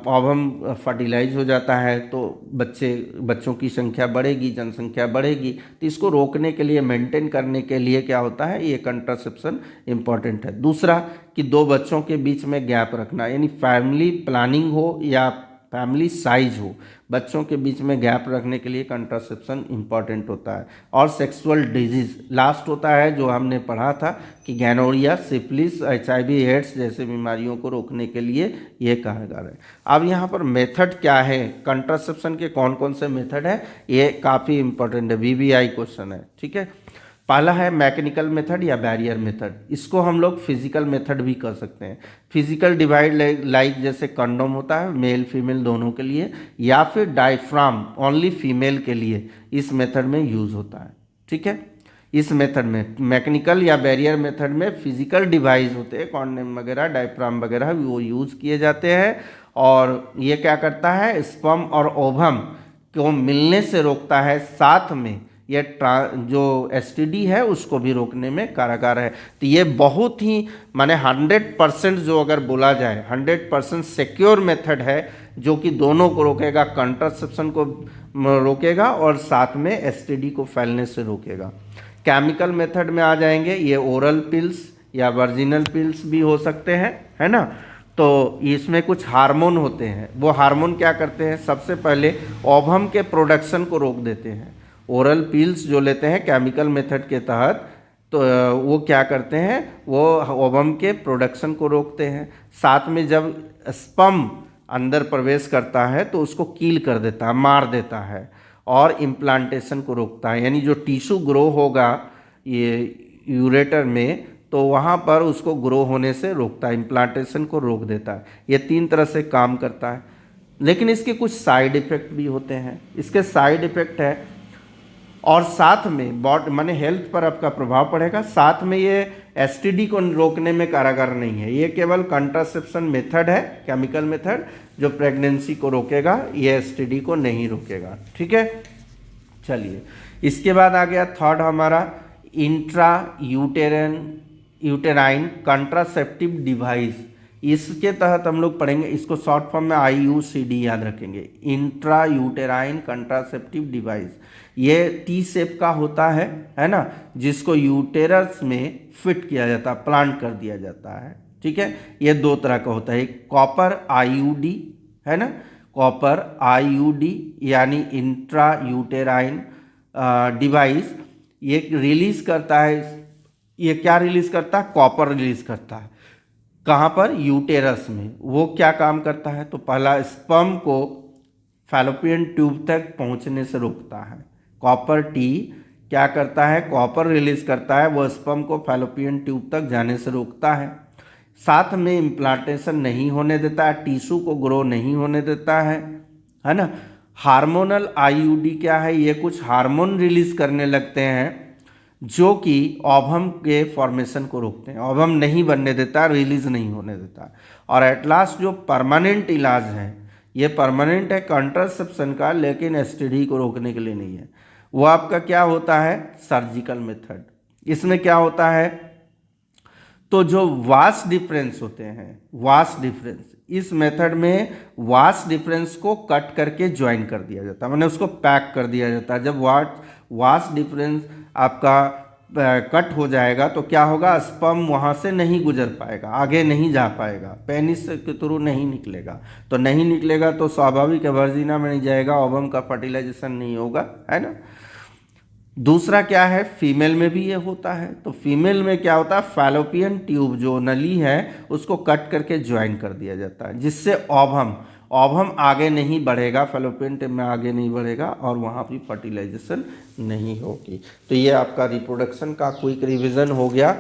ओवम फर्टिलाइज हो जाता है तो बच्चों की संख्या बढ़ेगी, जनसंख्या बढ़ेगी, तो इसको रोकने के लिए, मेंटेन करने के लिए क्या होता है, ये कंट्रासेप्शन इम्पॉर्टेंट है। दूसरा कि दो बच्चों के बीच में गैप रखना, यानी फैमिली प्लानिंग हो या फैमिली साइज हो, बच्चों के बीच में गैप रखने के लिए कंट्रासेप्शन इंपॉर्टेंट होता है। और सेक्सुअल डिजीज लास्ट होता है, जो हमने पढ़ा था कि गैनोरिया, सिफिलिस, HIV, एड्स जैसे बीमारियों को रोकने के लिए ये कारगर है। अब यहाँ पर मेथड क्या है, कंट्रासेप्शन के कौन कौन से मेथड है, ये काफ़ी इंपॉर्टेंट है, VBI क्वेश्चन है, ठीक है। पहला है मैकेनिकल मेथड या बैरियर मेथड, इसको हम लोग फिजिकल मेथड भी कर सकते हैं। फिजिकल डिवाइड लाइक जैसे कंडोम होता है मेल फीमेल दोनों के लिए, या फिर डायफ्राम ओनली फीमेल के लिए, इस मेथड में यूज़ होता है, ठीक है। इस मेथड में मैकेनिकल या बैरियर मेथड में फिजिकल डिवाइस होते हैं, कॉन्डोम वगैरह, डायफ्राम वगैरह वो यूज़ किए जाते हैं। और ये क्या करता है, स्पर्म और ओवम को मिलने से रोकता है, साथ में ये जो STD है उसको भी रोकने में कारगर है। तो ये बहुत ही माने 100% जो अगर बोला जाए 100% सिक्योर मेथड है, जो कि दोनों को रोकेगा, कंट्रासेप्शन को रोकेगा और साथ में STD को फैलने से रोकेगा। केमिकल मेथड में आ जाएंगे, ये ओरल पिल्स या वर्जिनल पिल्स भी हो सकते हैं, है ना। तो इसमें कुछ हार्मोन होते हैं, वो हार्मोन क्या करते हैं, सबसे पहले ओवम के प्रोडक्शन को रोक देते हैं। ओरल पिल्स जो लेते हैं केमिकल मेथड के तहत, तो वो क्या करते हैं, वो ओवम के प्रोडक्शन को रोकते हैं। साथ में जब स्पर्म अंदर प्रवेश करता है तो उसको कील कर देता है, मार देता है, और इम्प्लांटेशन को रोकता है। यानी जो टिश्यू ग्रो होगा ये यूरेटर में, तो वहाँ पर उसको ग्रो होने से रोकता है, इम्प्लांटेशन को रोक देता है। ये 3 तरह से काम करता है। लेकिन इसके कुछ साइड इफ़ेक्ट भी होते हैं। इसके साइड इफ़ेक्ट है, और साथ में माने हेल्थ पर आपका प्रभाव पड़ेगा। साथ में ये STD को रोकने में कारगर नहीं है। ये केवल कंट्रासेप्शन मेथड है, केमिकल मेथड, जो प्रेगनेंसी को रोकेगा, ये STD को नहीं रोकेगा, ठीक है। चलिए, इसके बाद आ गया थर्ड हमारा इंट्रा यूटेराइन कंट्रासेप्टिव डिवाइस। इसके तहत हम लोग पढ़ेंगे, इसको शॉर्ट फॉर्म में IUCD याद रखेंगे, इंट्रा यूटेराइन कंट्रासेप्टिव डिवाइस। ये T शेप का होता है ना, जिसको यूटेरस में फिट किया जाता है, प्लांट कर दिया जाता है, ठीक है। ये 2 तरह का होता है, एक कॉपर IUD है ना, कॉपर IUD यानी इंट्रा यूटेराइन डिवाइस, ये रिलीज करता है, ये क्या रिलीज करता है, कॉपर रिलीज करता है। कहाँ पर, यूटेरस में। वो क्या काम करता है, तो पहला स्पर्म को फैलोपियन ट्यूब तक पहुँचने से रोकता है। कॉपर T क्या करता है, कॉपर रिलीज करता है, वो स्पर्म को फैलोपियन ट्यूब तक जाने से रोकता है। साथ में इम्प्लांटेशन नहीं होने देता है, टिश्यू को ग्रो नहीं होने देता है ना। हार्मोनल IUD क्या है, ये कुछ हार्मोन रिलीज करने लगते हैं जो कि ओवम के फॉर्मेशन को रोकते हैं, ओवम नहीं बनने देता, रिलीज नहीं होने देता। और एट लास्ट जो परमानेंट इलाज है, ये परमानेंट है कंट्रासेप्शन का, लेकिन STD को रोकने के लिए नहीं है। वो आपका क्या होता है, सर्जिकल मेथड। इसमें क्या होता है, तो जो वास डिफरेंस होते हैं, वास डिफरेंस, इस मेथड में वास डिफरेंस को कट करके ज्वाइन कर दिया जाता है, माने उसको पैक कर दिया जाता है। जब वास डिफरेंस आपका कट हो जाएगा तो क्या होगा, स्पर्म वहाँ से नहीं गुजर पाएगा, आगे नहीं जा पाएगा, पेनिस के थ्रू नहीं निकलेगा। तो नहीं निकलेगा तो स्वाभाविक है वर्जिना में नहीं जाएगा, ओवम का फर्टिलाइजेशन नहीं होगा, है ना। दूसरा क्या है, फीमेल में भी ये होता है। तो फीमेल में क्या होता है, फैलोपियन ट्यूब जो नली है उसको कट करके ज्वाइन कर दिया जाता है, जिससे ओवम आगे नहीं बढ़ेगा, फैलोपियन ट्यूब में आगे नहीं बढ़ेगा और वहाँ भी फर्टिलाइजेशन नहीं होगी। तो ये आपका रिप्रोडक्शन का क्विक रिवीजन हो गया।